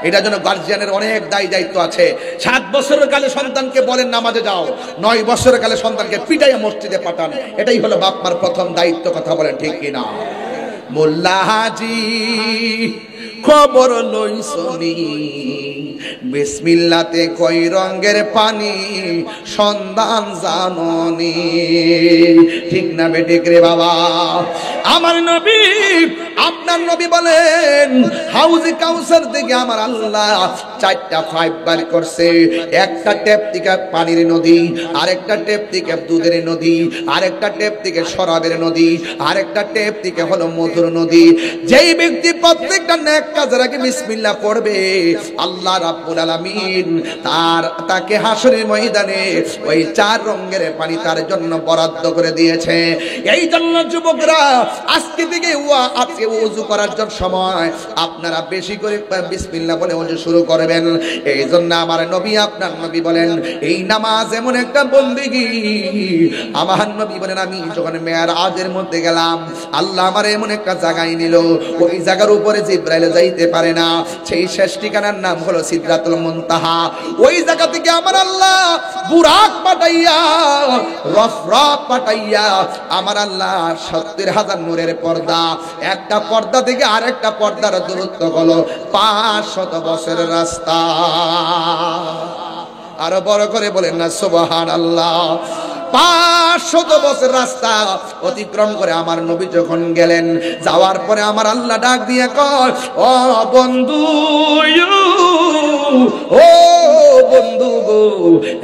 এটার জন্য গার্জিয়ানের অনেক দায়িত্ব আছে। 7 বছরের কালে সন্তানকে বলেন নামাজে যাও, 9 বছরের কালে সন্তানকে পিটাইয়া মসজিদে পাঠান। এটাই হলো বাপ মার প্রথম দায়িত্ব। কথা বলেন ঠিক কিনা? মোল্লা হাজি খবর লইছনি, বিসমিল্লাতে কই রঙের পানি সন্ধান জাননি। ঠিক না বেঠিক রে বাবা? আমার নবী, আপনার নবী বলেন হাউজে কাউসার থেকে আমার আল্লাহ 4টা পাইপ বার করছে। একটা টেপ থেকে পানির নদী, আরেকটা টেপ থেকে দুধের নদী, আরেকটা টেপ থেকে শরাবের নদী, আরেকটা টেপ থেকে হলো মধুর নদী। যেই ব্যক্তি প্রত্যেকটা নেক কাজের আগে বিসমিল্লাহ পড়বে, আল্লাহ রাব্বুল আলামিন তাকে হাসরের ময়দানে ওই 4 রঙের পানি তার জন্য বরাদ্দ করে দিয়েছে। এই জন্য যুবকরা আজকে থেকে আজকে ওযু করার জন্য সময় আপনারা বেশি করে বিসমিল্লাহ বলে ওযু শুরু করবেন। এই জন্য আমার নবী, আপনার নবী বলেন এই নামাজ এমন একটা বন্দেগী। আমার নবী বলেন আমি যখন মেরাজের মধ্যে গেলাম, আল্লাহ আমার এমন একটা জায়গায় নিল, ওই জায়গার উপরে জিবরাইল যাইতে পারে না। সেই শেষ ঠিকানার নাম হলো সিদরাতুল মুনতাহা। ওই জায়গা থেকে আমার আল্লাহ বুরাক পাঠাইয়া, রফরাক পাঠাইয়া আমার আল্লাহ 70,000 নূরের পর্দা, একটা পর্দা থেকে আরেকটা পর্দার দূরত্ব হলো 500 বছরের রাস্তা। আরো বড় করে বলেন না সুবহানাল্লাহ। 500 বছর রাস্তা অতিক্রম করে আমার নবী যখন গেলেন, যাওয়ার পরে আমার আল্লাহ ডাক দিয়ে কয়, ও বন্ধু, ও বন্ধু গো,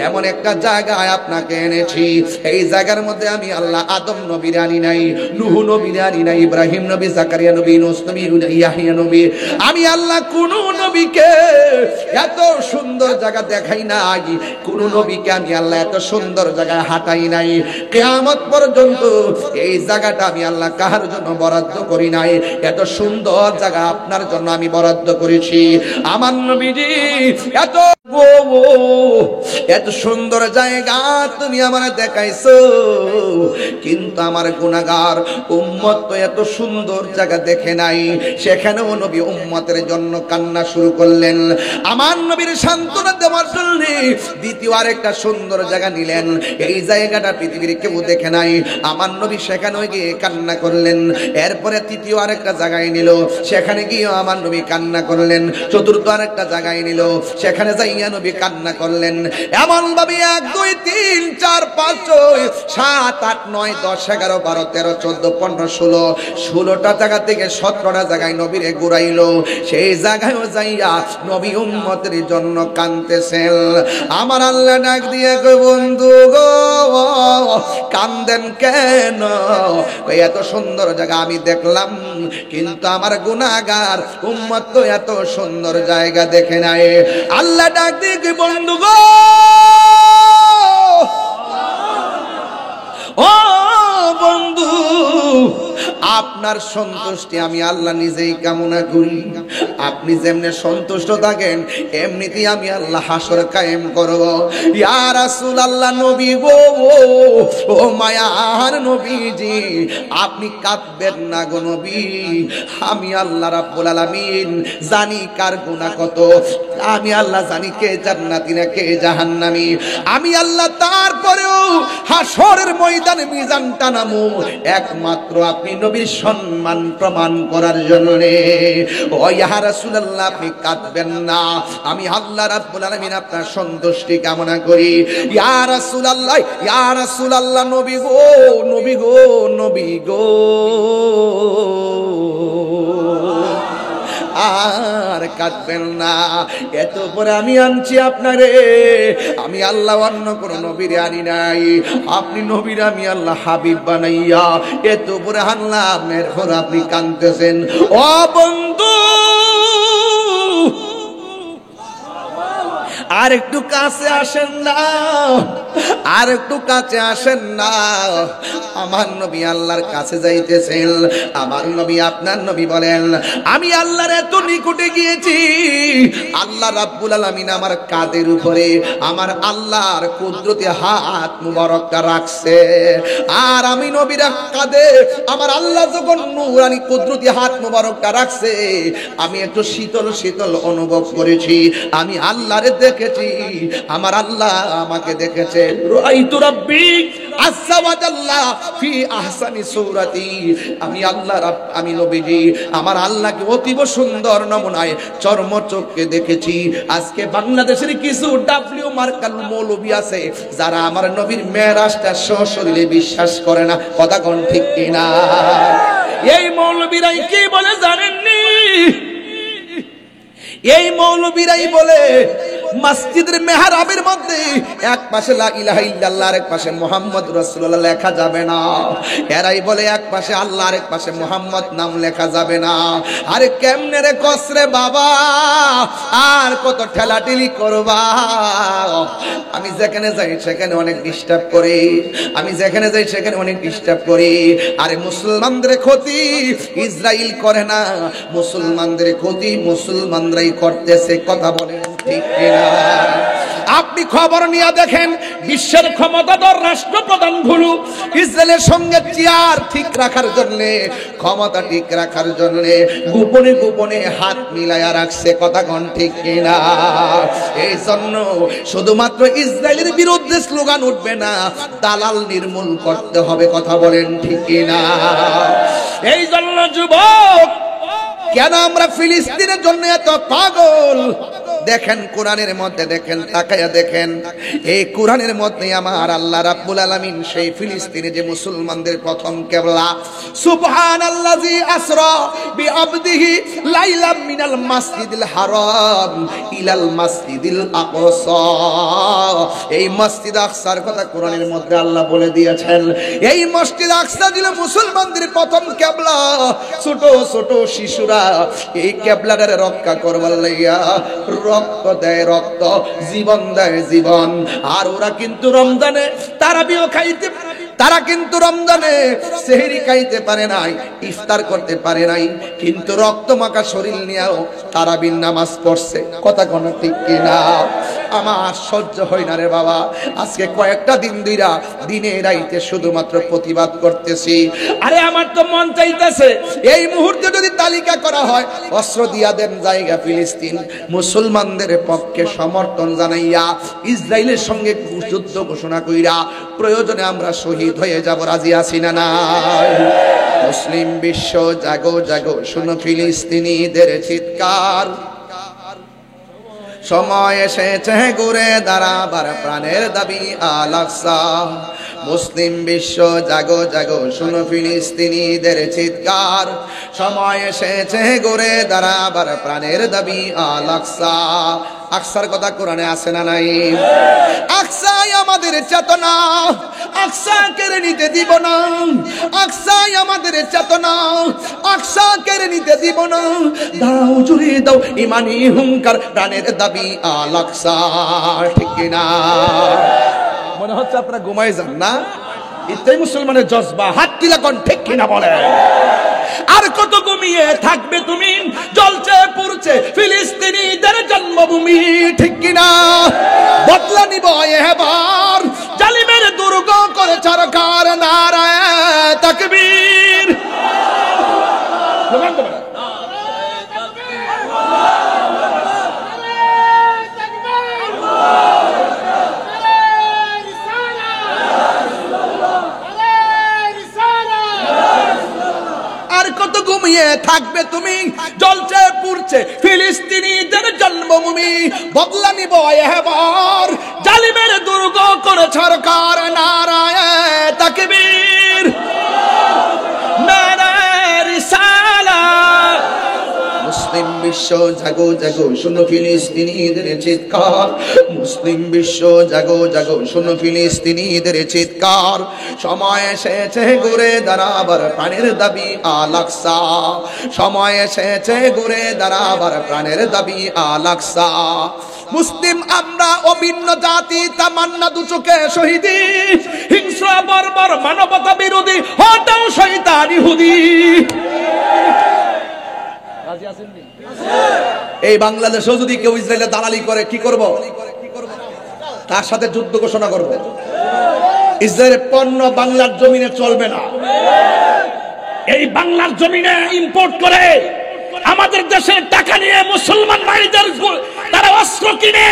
এমন একটা জায়গায় আপনাকে এনেছি। এই জায়গার মধ্যে আমি আল্লাহ আদম নবীর আনি নাই, নূহ নবীর আনি নাই, ইব্রাহিম নবী, জাকারিয়া নবী, ইউনূস নবী, ইয়াহইয়া নবী। আমি আল্লাহ কোন নবীকে এত সুন্দর জায়গা দেখাই নাই, কোন নবীকে আমি আল্লাহ এত সুন্দর জায়গায় হাঁটাই নাই। কিয়ামত পর্যন্ত এই জায়গাটা আমি আল্লাহ কাহার জন্য বরাদ্দ করি নাই। এত সুন্দর জায়গা আপনার জন্য আমি বরাদ্দ করেছি। আমার নবীজি এত সুন্দর জায়গা তুমি আমার দেখাইছো, কিন্তু আমার গুনাহগার উম্মত তো এত সুন্দর জায়গা দেখে নাই। সেখানেও নবী উম্মতের জন্য কান্না শুরু করলেন। আমার নবীর সান্ত্বনা দেওয়ার জন্য দ্বিতীয় আরেকটা সুন্দর জায়গা নিলেন। এই জায়গাটা পৃথিবীর কেউ দেখে নাই। আমার নবী সেখানে গিয়ে কান্না করলেন। এরপরে তৃতীয় আরেকটা জায়গায় নিল, সেখানে গিয়ে আমার নবী কান্না করলেন। চতুর্থ আরেকটা জায়গায় নিল, সেখানে যাই যাইয়া নবী কান্না করলেন এমন ভাবে 1 2 3 4 5 6 7 8 9 10 11 12 13 14 15 16 16টা জায়গা থেকে 17টা জায়গায় নবীরে ঘুরাইলো সেই জায়গায়ও যাইয়া নবী উম্মতের জন্য কাঁদতেছেন আমার আল্লাহ ডাক দিয়ে কই বন্ধু গো কান্দেন কেন এত সুন্দর জায়গা আমি দেখলাম কিন্তু আমার গুনাহগার উম্মত তো এত সুন্দর জায়গা দেখে নাই আল্লাহ ডাক দিয়ে কই বন্ধু গো ও বন্ধু আপনার সন্তুষ্টি আমি আল্লাহ নিজেই কামনা করি আপনি যেমনে সন্তুষ্ট থাকেন এমনিতেই আমি আল্লাহ হাসর কায়েম করব ইয়া রাসূলুল্লাহ নবী গো ও মায়ার নবীজি আপনি কাঁদবেন না গো নবী আমি আল্লাহ রাব্বুল আলামিন জানি কার গুনাহ কত আমি আল্লাহ জানি কে জান্নাতি না কে জাহান্নামী আমি আল্লাহ তারপরেও হাসরের ময়দানে মিজান টানামু একমাত্র আপনি নবীর সম্মান প্রমাণ করার জন্য ও ইয়া রাসূলুল্লাহ আপনি কাঁদবেন না আমি আল্লাহ রাব্বুল আলামিন আপনার সন্তুষ্টি কামনা করি ইয়া রাসূলুল্লাহ নবী গো নবী গো নবী গো আর কাঁদবেন না এত পরে আমি আনছি আপনারে আমি আল্লাহ অন্য কোন নবীরে আনি নাই আপনি নবীর আমি আল্লাহ হাবিব বানাইয়া এত পরে আনলাম এরপর আপনি কাঁদতেছেন ও বন্ধু আর একটু কাছে আসেন না আর একটু কাছে আসেন না আমার নবী আল্লাহর কাছে যাইতেছেন আমার নবী আপনার নবী বলেন আমি আল্লাহর এত নিকটে গিয়েছি আল্লাহ রাব্বুল আলামিন আমার কাঁধের উপরে আমার আল্লাহর কুদরতি হাত মুবারকটা রাখছে আর আমি নবীর কাঁধে আমার আল্লাহ যখন নূরানি কুদরতি হাত মুবারকটা রাখছে আমি একটু শীতল শীতল অনুভব করেছি আমি আল্লাহরে দেখেছি আমার আল্লাহ আমাকে দেখেছে রাআইতু রাব্বি আযজা ওয়া জাল্লা ফি আহসানি সূরাতি আমি আল্লাহ আমি নবীজি আমার আল্লাহকে অতীব সুন্দর নমুনায় চর্মচক্ষে দেখেছি আজকে বাংলাদেশের কিছু ডাব্লিউ মার্কাল মৌলবী আছে যারা আমার নবীর মেরাজটা সশরীরে বিশ্বাস করে না কথা কোন ঠিক কিনা এই মৌলবীরাই কি বলে জানেননি এই মৌলবীরাই বলে মসজিদের মেহরাবের মধ্যে এক পাশে লা ইলাহা ইল্লাল্লাহ আর এক পাশে মুহাম্মদ রাসূলুল্লাহ লেখা যাবে না এরাই বলে এক পাশে আল্লাহ আর এক পাশে মুহাম্মদ নাম লেখা যাবে না আরে কেমনে রে কসরে বাবা আর কত ঠেলাঠেলি করবা আমি যেখানে যাই সেখানে অনেক ডিস্টার্ব করি আমি যেখানে যাই সেখানে অনেক ডিস্টার্ব করি আরে মুসলমানদের ক্ষতি ইসরায়েল করে না মুসলমানদের ক্ষতি মুসলমানরাই করতেছে কথা বলেন ঠিক কিনা আপনি খবর নিয়ে দেখেন বিশ্বের ক্ষমতাধর রাষ্ট্রপ্রধানগুলো ইসরায়েলের সঙ্গে চেয়ার ঠিক রাখার জন্য ক্ষমতা ঠিক রাখার জন্য গোপনে গোপনে হাত মিলায়া রাখছে কথা কোন ঠিক কিনা এই জন্য শুধুমাত্র ইসরায়েলের বিরুদ্ধে স্লোগান উঠবে না দালাল নির্মূল করতে হবে কথা বলেন ঠিক কিনা এই জন্য যুবক কেন আমরা ফিলিস্তিনের জন্য এত পাগল দেখেন কোরআনের মধ্যে দেখেন তাকায়া দেখেন এই কোরআনের মধ্যে আমার আল্লাহ রাব্বুল আলামিন সেই ফিলিস্তিনে যে মুসলমানদের প্রথম কিবলা সুবহানাল্লাযী আসরা বিআবদিহি লাইলাম মিনাল মাসজিদিল হারাম ইলাল মাসজিদিল আকসা এই মসজিদ আকসার কথা কোরআনের মধ্যে আল্লাহ বলে দিয়েছেন এই মসজিদ আকসা ছিল মুসলমানদের প্রথম কিবলা ছোট ছোট শিশুরা এই কিবলাটারে রক্ষা করবার লাগিয়া রক্ত দেয় রক্ত জীবন দেয় জীবন আর ওরা কিন্তু রমজানে তারাবিও খাইতে তারা কিন্তু রমজানে সেহরি খাইতে পারে নাই ইফতার করতে পারে নাই কিন্তু রক্ত মাখা শরীর নিয়েও তারাবির নামাজ পড়ছে কথা কোন ঠিক কিনা আমার সহ্য হয় না রে বাবা আজকে কয়েকটা দিন ধইরা দিনে রাইতে শুধুমাত্র প্রতিবাদ করতেছি আরে আমার তো মন চাইতেছে এই মুহূর্তে যদি তালিকা করা হয় অস্ত্র দিয়া দেন জায়গা ফিলিস্তিন মুসলমানদের পক্ষে সমর্থন জানাইয়া ইসরায়েলের সঙ্গে যুদ্ধ ঘোষণা কইরা প্রয়োজনে আমরা শহীদ হয়ে যাব রাজি আছি না নাই মুসলিম বিশ্ব জাগো জাগো শুনো ফিলিস্তিনিদের চিৎকার সময় এসেছে ঘুরে দাঁড়াবার প্রাণের দাবি আল আকসা। মুসলিম বিশ্ব জাগো জাগো শুনো ফিলিস্তিনিদের চিৎকার, সময় এসেছে ঘুরে দাঁড়াবার প্রাণের দাবি আল আকসা। আকসার কথা কোরআনে আছে না নাই? আকসাই আমাদের চেতনা, আকসা কেড়ে নিতে দিব না। আকসাই আমাদের চেতনা, আকসা কেড়ে নিতে দিব না। দাও জুড়ে দাও ইমানি হুঙ্কার, প্রাণের দাবি আল আকসা। ঠিক কিনা? মনে হচ্ছে আপনারা ঘুমাই যান না? এটাই মুসলমানের জজবা। হাত তুলে কোন ঠিক কিনা বলে? আর কত ঘুমিয়ে থাকবে তুমি, জ্বলছে পুড়ছে ফিলিস্তিনিদের জন্মভূমি। ঠিক কিনা? বদলা নিব এবার, জালিমের দুর্গ করে সরকার। নারায়ে তাকবীর। কত ঘুমিয়ে থাকবে তুমি, জ্বলছে পুড়ছে ফিলিস্তিনিদের জন্মভূমি। বদলা নিব এবার, জালিমের দুর্গ করে সরকার। নারায়ে তাকবীর, নারায়ে রিসালাত। মুসলিম বিশ্ব জাগো জাগো শুনো ফিলিস্তিনিদের চিৎকার, মুসলিম বিশ্ব জাগো জাগো শুনো ফিলিস্তিনিদের চিৎকার। সময় এসেছে ঘুরে দাঁড়াবার প্রাণের দাবি আল আকসা। সময় এসেছে ঘুরে দাঁড়াবার প্রাণের দাবি আল আকসা। মুসলিম আমরা অভিন্ন জাতি, তামান্না দু চোখে শহীদি। হিংস্র বর্বর মানবতা বিরোধী, হটাও শয়তান ইহুদি। এই বাংলাদেশেও যদি কেউ ইসরায়েলের দালালি করে, কি করব? তার সাথে যুদ্ধ ঘোষণা করব। ইসরায়েলের পণ্য বাংলার জমিনে চলবে না। এই বাংলার জমিনে ইম্পোর্ট করে আমাদের দেশের টাকা নিয়ে মুসলমান ভাইদের তারা অস্ত্র কিনে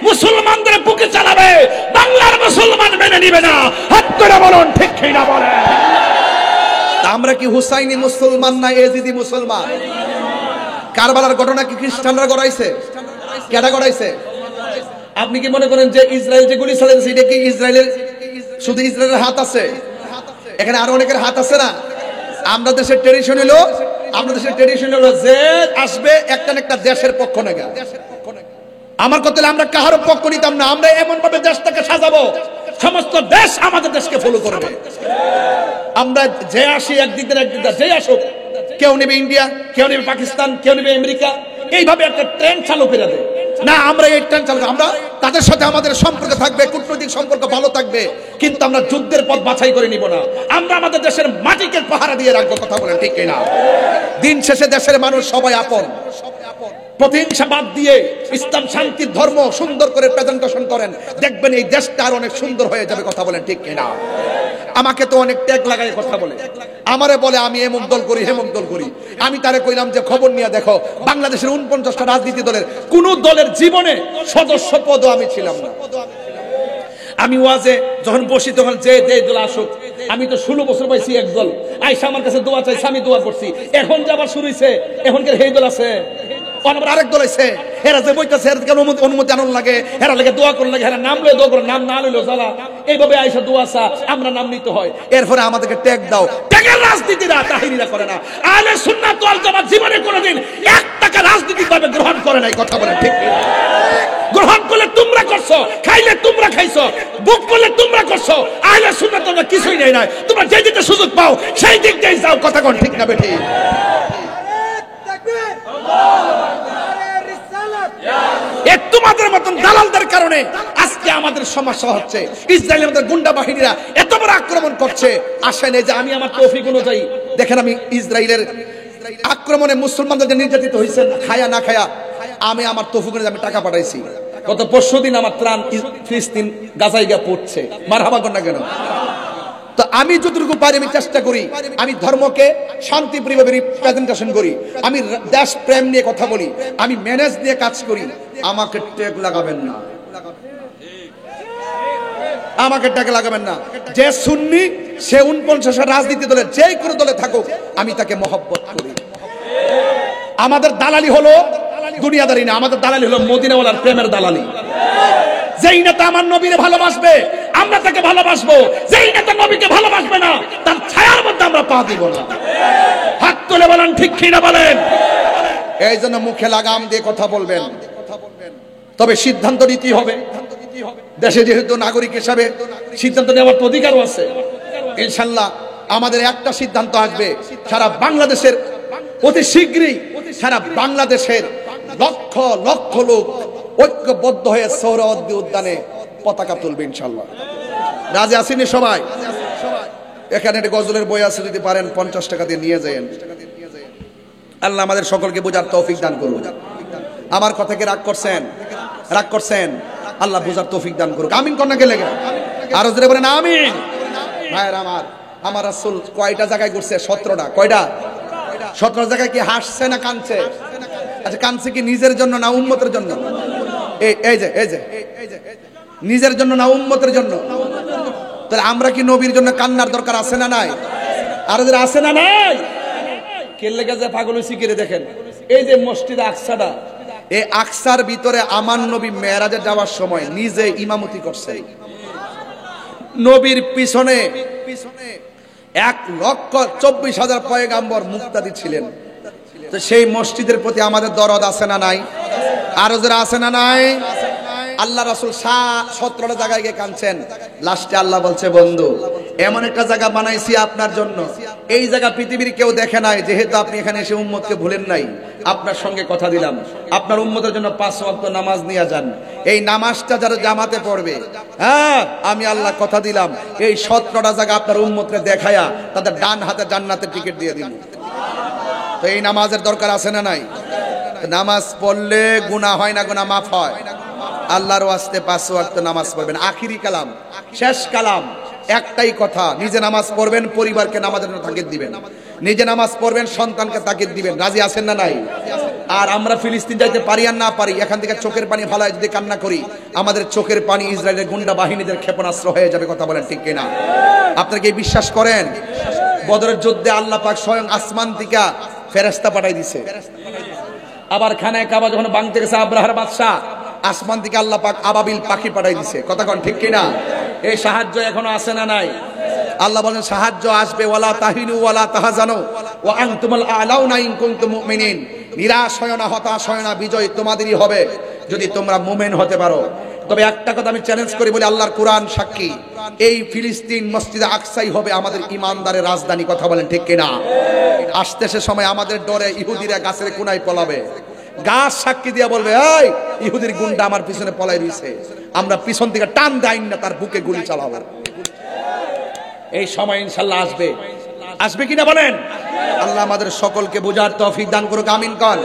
মুসলমানদের বুকে চালাবে। বাংলার মুসলমান মেনে নিবে না। হাত করে বলুন ঠিক কিনা বলেন? আমরা কি হুসাইনি মুসলমান না এজিদি মুসলমান? কারবালার ঘটনা কি খ্রিস্টানরা গড়াইছে? কেডা গড়াইছে? আপনি কি মনে করেন যে ইসরায়েল যে গুলি চালাচ্ছে এটা কি ইসরায়েলের শুধু ইসরায়েলের হাত আছে? এখানে আরো অনেকের হাত আছে না? আমরা দেশের ট্রেডিশন হলো, আমাদের দেশের ট্রেডিশন হলো যে আসবে একটা না একটা দেশের পক্ষ নেগা। আমার কথা হলো আমরা কাহারও পক্ষ নিতাম না। আমরা এমন ভাবে দেশটাকে সাজাবো সমস্ত দেশ আমাদের দেশকে ফলো করবে। আমরা যে আসি একদিক দিয়ে একদিক দিয়ে যে আসুক, কেউ নেবে ইন্ডিয়া, কেউ নেবে পাকিস্তান, কেউ নেবে আমেরিকা, এইভাবে একটা ট্রেন চালু করে দেয় না। আমরা এই ট্রেন চালু, আমরা তাদের সাথে আমাদের সম্পর্ক থাকবে, কূটনৈতিক সম্পর্ক ভালো থাকবে, কিন্তু আমরা যুদ্ধের পথ বাছাই করে নিব না। আমরা আমাদের দেশের মাটিকে পাহারা দিয়ে রাখবো। কথা বলেন ঠিক কিনা? দিন শেষে দেশের মানুষ সবাই আপন। প্রতিহিংসা বাদ দিয়ে ইসলাম শান্তির ধর্ম সুন্দর করে প্রেজেন্টেশন করেন, দেখবেন এই দেশটা আর অনেক সুন্দর হয়ে যাবে। কথা বলেন ঠিক কিনা? আমাকে তো অনেক ট্যাগ লাগায় কথা বলে, আমারে বলে আমি এমুক দল করি হেমুক দল করি। আমি তারে কইলাম যে খবর নিয়ে দেখো, বাংলাদেশের 49টা রাজনীতি দলের কোন দলের জীবনে সদস্য পদও আমি ছিলাম না। আমি ওয়াজে যখন বসি তখন যে দল আসুক, আমি তো 16 বছর পাইছি এক দল আইসা আমার কাছে দোয়া চাইছে, আমি দোয়া করছি। এখন যে আবার শুরু হইছে, এখনকার সেই দল আছে, আরেক দল আছে, এরা যে বইতেছে অনুমতি আনন্দ লাগে, এরা লাগে দোয়া করলে লাগে, এরা নাম লয়ে দোয়া করে, নাম না লইলো জ্বালা। এইভাবে আইসা দোয়া চা, আমরা নাম নিতে হয়। এরপরে আমাদেরকে ট্যাগ দাও। ট্যাগের রাজনীতিরা তাহিনীরা করে না। আহলে সুন্নাত ওয়াল জামাত জীবনে কোনোদিন 1 টাকা রাজনীতি ভাবে গ্রহণ করে নাই। কথা বলেন ঠিক? গ্রহণ করলে তোমরা করছো, খাইলে তোমরা খাইছো, বুক করলে তোমরা করছো। আহলে সুন্নাত তোমরা কিছুই নেই নাই। তোমরা যে দিকে সুযোগ পাও সেই দিক দিয়ে যাও। কথা কোন ঠিক না বেঠিক? তোমাদের মতন দালালদের কারণে আজকে আমাদের সমস্যা হচ্ছে। ইসরায়েল আমাদের গুন্ডা বাহিনীরা এত বড় আক্রমণ করছে। আসেন এই যে আমি আমার তৌফিক অনুযায়ী দেখেন, আমি ইসরায়েলের আক্রমণে মুসলমানদের নির্যাতিত হয়েছেন খায়া না খায়া, আমি আমার তৌফিক অনুযায়ী আমি টাকা পাঠাইছি। গত পরশুদিন আমার ত্রাণ ফিলিস্তিন গাজায় গিয়ে পড়ছে। মারহাবা কর না কেন? তো আমি যতটুকু পারি আমি চেষ্টা করি, আমি ধর্মকে শান্তিপ্রিয়ভাবে প্রেজেন্টেশন করি, আমি দেশ প্রেম নিয়ে কথা বলি, আমি ম্যানেজ নিয়ে কাজ করি। আমাকে ট্যাগ লাগাবেন না, আমাকে ট্যাগ লাগাবেন না। যে সুন্নি সে 49 রাজনীতি দলের যে কোনো দলে থাকুক, আমি তাকে মহব্বত করি। আমাদের দালালি হলো দুনিয়াদারি না, আমাদের দালালি হলো মদিনাওয়ালার প্রেমের দালালি। যেই নেতা আমার নবীরে ভালোবাসবে আমরা তাকে ভালোবাসবো, যেই নেতা নবীকে ভালোবাসবে না তার ছায়ার মধ্যে আমরা পা দিব না। হাত তুলে বলেন ঠিক কি না বলেন। এই জন্য মুখে লাগাম দিয়ে কথা বলবেন, তবে সিদ্ধান্ত নিতেই হবে। দেশে যেহেতু নাগরিক হিসাবে সিদ্ধান্ত নেওয়ার তো অধিকারও আছে। ইনশাআল্লাহ আমাদের একটা সিদ্ধান্ত আসবে, সারা বাংলাদেশের অতি শীঘ্রই সারা বাংলাদেশের লক্ষ লক্ষ লোক ঐক্যবদ্ধ হয়ে সোহরাওয়ার্দী উদ্যানে পতাকা তুলবে ইনশাআল্লাহ। রাজি আসেনি সবাই? এখানে একটা গজলের বই আছে, যদি পারেন 50 টাকা দিয়ে নিয়ে যান। আল্লাহ আমাদের সকলকে বোঝার তৌফিক দান করুন। আমার কথাকে রাগ করছেন? রাগ করছেন? আল্লাহ বোঝার তৌফিক দান করুক। আমিন কন্যা কে লেগে আরো জোরে বলেন আমিন। ভাইয়ের আমার রাসূল কয়টা জায়গায় ঘুরছে? 17টা। কয়টা? 17 জায়গায়। কি হাসছে না কাঁদছে? আচ্ছা, কাঁদছে কি নিজের জন্য না উম্মতের জন্য? এই যে নিজের জন্য না উম্মতের জন্য? তাহলে আমরা কি নবীর জন্য কান্নার দরকার আছে না নাই? আরো যারা আছে না নাই? কে লেগে যে পাগল হইছি কি রে? দেখেন এই যে মসজিদ আকসাটা, এই আকসার ভিতরে আমার নবী মেরাজে যাওয়ার সময় নিজে ইমামতি করছে। নবীর পিছনে 1,24,000 পয়গাম্বর মুক্তাদি ছিলেন। তো সেই মসজিদের প্রতি আমাদের দরদ আছে না নাই? আরো যারা আছে না নাই? আল্লাহ রাসূল 17টা জায়গায় গিয়ে কাঁদছেন। লাস্টে আল্লাহ বলছে, বন্ধু এমন একটা জায়গা বানাইছি আপনার জন্য, এই জায়গা পৃথিবীর কেউ দেখে নাই। যেহেতু আপনি এখানে এসে উম্মতকে ভুলেন নাই, আপনার সঙ্গে কথা দিলাম আপনার উম্মতের জন্য 5 ওয়াক্ত নামাজ নিয়ে যান। এই নামাজটা যারা জামাতে পড়বে, হ্যাঁ আমি আল্লাহ কথা দিলাম এই 17টা জায়গা আপনার উম্মতকে দেখায়া তাদের ডান হাতে জান্নাতের টিকিট দিয়ে দিন। তো এই নামাজের দরকার আছে না নাই? নামাজ পড়লে গুনাহ হয় না, গুনাহ মাফ হয়। আল্লাহর ওয়াস্তে 5 ওয়াক্ত নামাজ পড়বেন। আখিরি কালাম, শেষ কালাম একটাই কথা, নিজে নামাজ পড়বেন, পরিবারকে নামাজের জন্য তাকিদ দিবেন। নিজে নামাজ পড়বেন, সন্তানকে তাকিদ দিবেন। রাজি আছেন না নাই? আর আমরা ফিলিস্তিন যাইতে পারি আর না পারি, এখান থেকে চোখের পানি ফালায় যদি কান্না করি, আমাদের চোখের পানি ইসরায়েলের গুন্ডা বাহিনীদের ক্ষেপণাস্ত্র হয়ে যাবে। কথা বলেন ঠিক কিনা? আপনারা কি বিশ্বাস করেন? বদরের যুদ্ধে আল্লাহ পাক স্বয়ং আসমান থেকে ফেরেশতা পাঠাই দিয়েছে। আবার খানায় কাবা যখন ভাঙতে গেছে আব্রাহার বাদশা, আসমান থেকে আল্লাহ পাক আবাবিল পাখি পাঠাই দিয়েছে। কথা কোন ঠিক কিনা? এই সাহায্য এখনো আছে না নাই? আল্লাহ বলেন সাহায্য আসবে, ওয়ালা তাহিনু ওয়ালা তাহজানু ওয়া আনতুমুল আ'লাউনা ইন কুনতুম মুমিনিন। নিরাশ হয় না, হতাশ হয় না, বিজয় তোমাদেরই হবে যদি তোমরা মুমিন হতে পারো। তবে একটা কথা আমি চ্যালেঞ্জ করি বলি, আল্লাহর কোরআন সাক্ষী, এই ফিলিস্তিন মসজিদে আকসাই হবে আমাদের ইমানদারের রাজধানী। কথা বলেন ঠিক কিনা? আসতে সে সময় আমাদের ডরে ইহুদিরা গাছের কোনায় পলাবে। গাছ সাক্ষী দিয়া বলবে, এই ইহুদির গুন্ডা আমার পিছনে পলাই রইছে, আমরা পিছন থেকে টান দেই না তার বুকে গুলি চালাবো। এই সময় ইনশাআল্লাহ আসবে। আসবে কিনা বলেন? আল্লাহ আমাদের সকলকে বোঝার তৌফিক দান করুক। আমিন কর।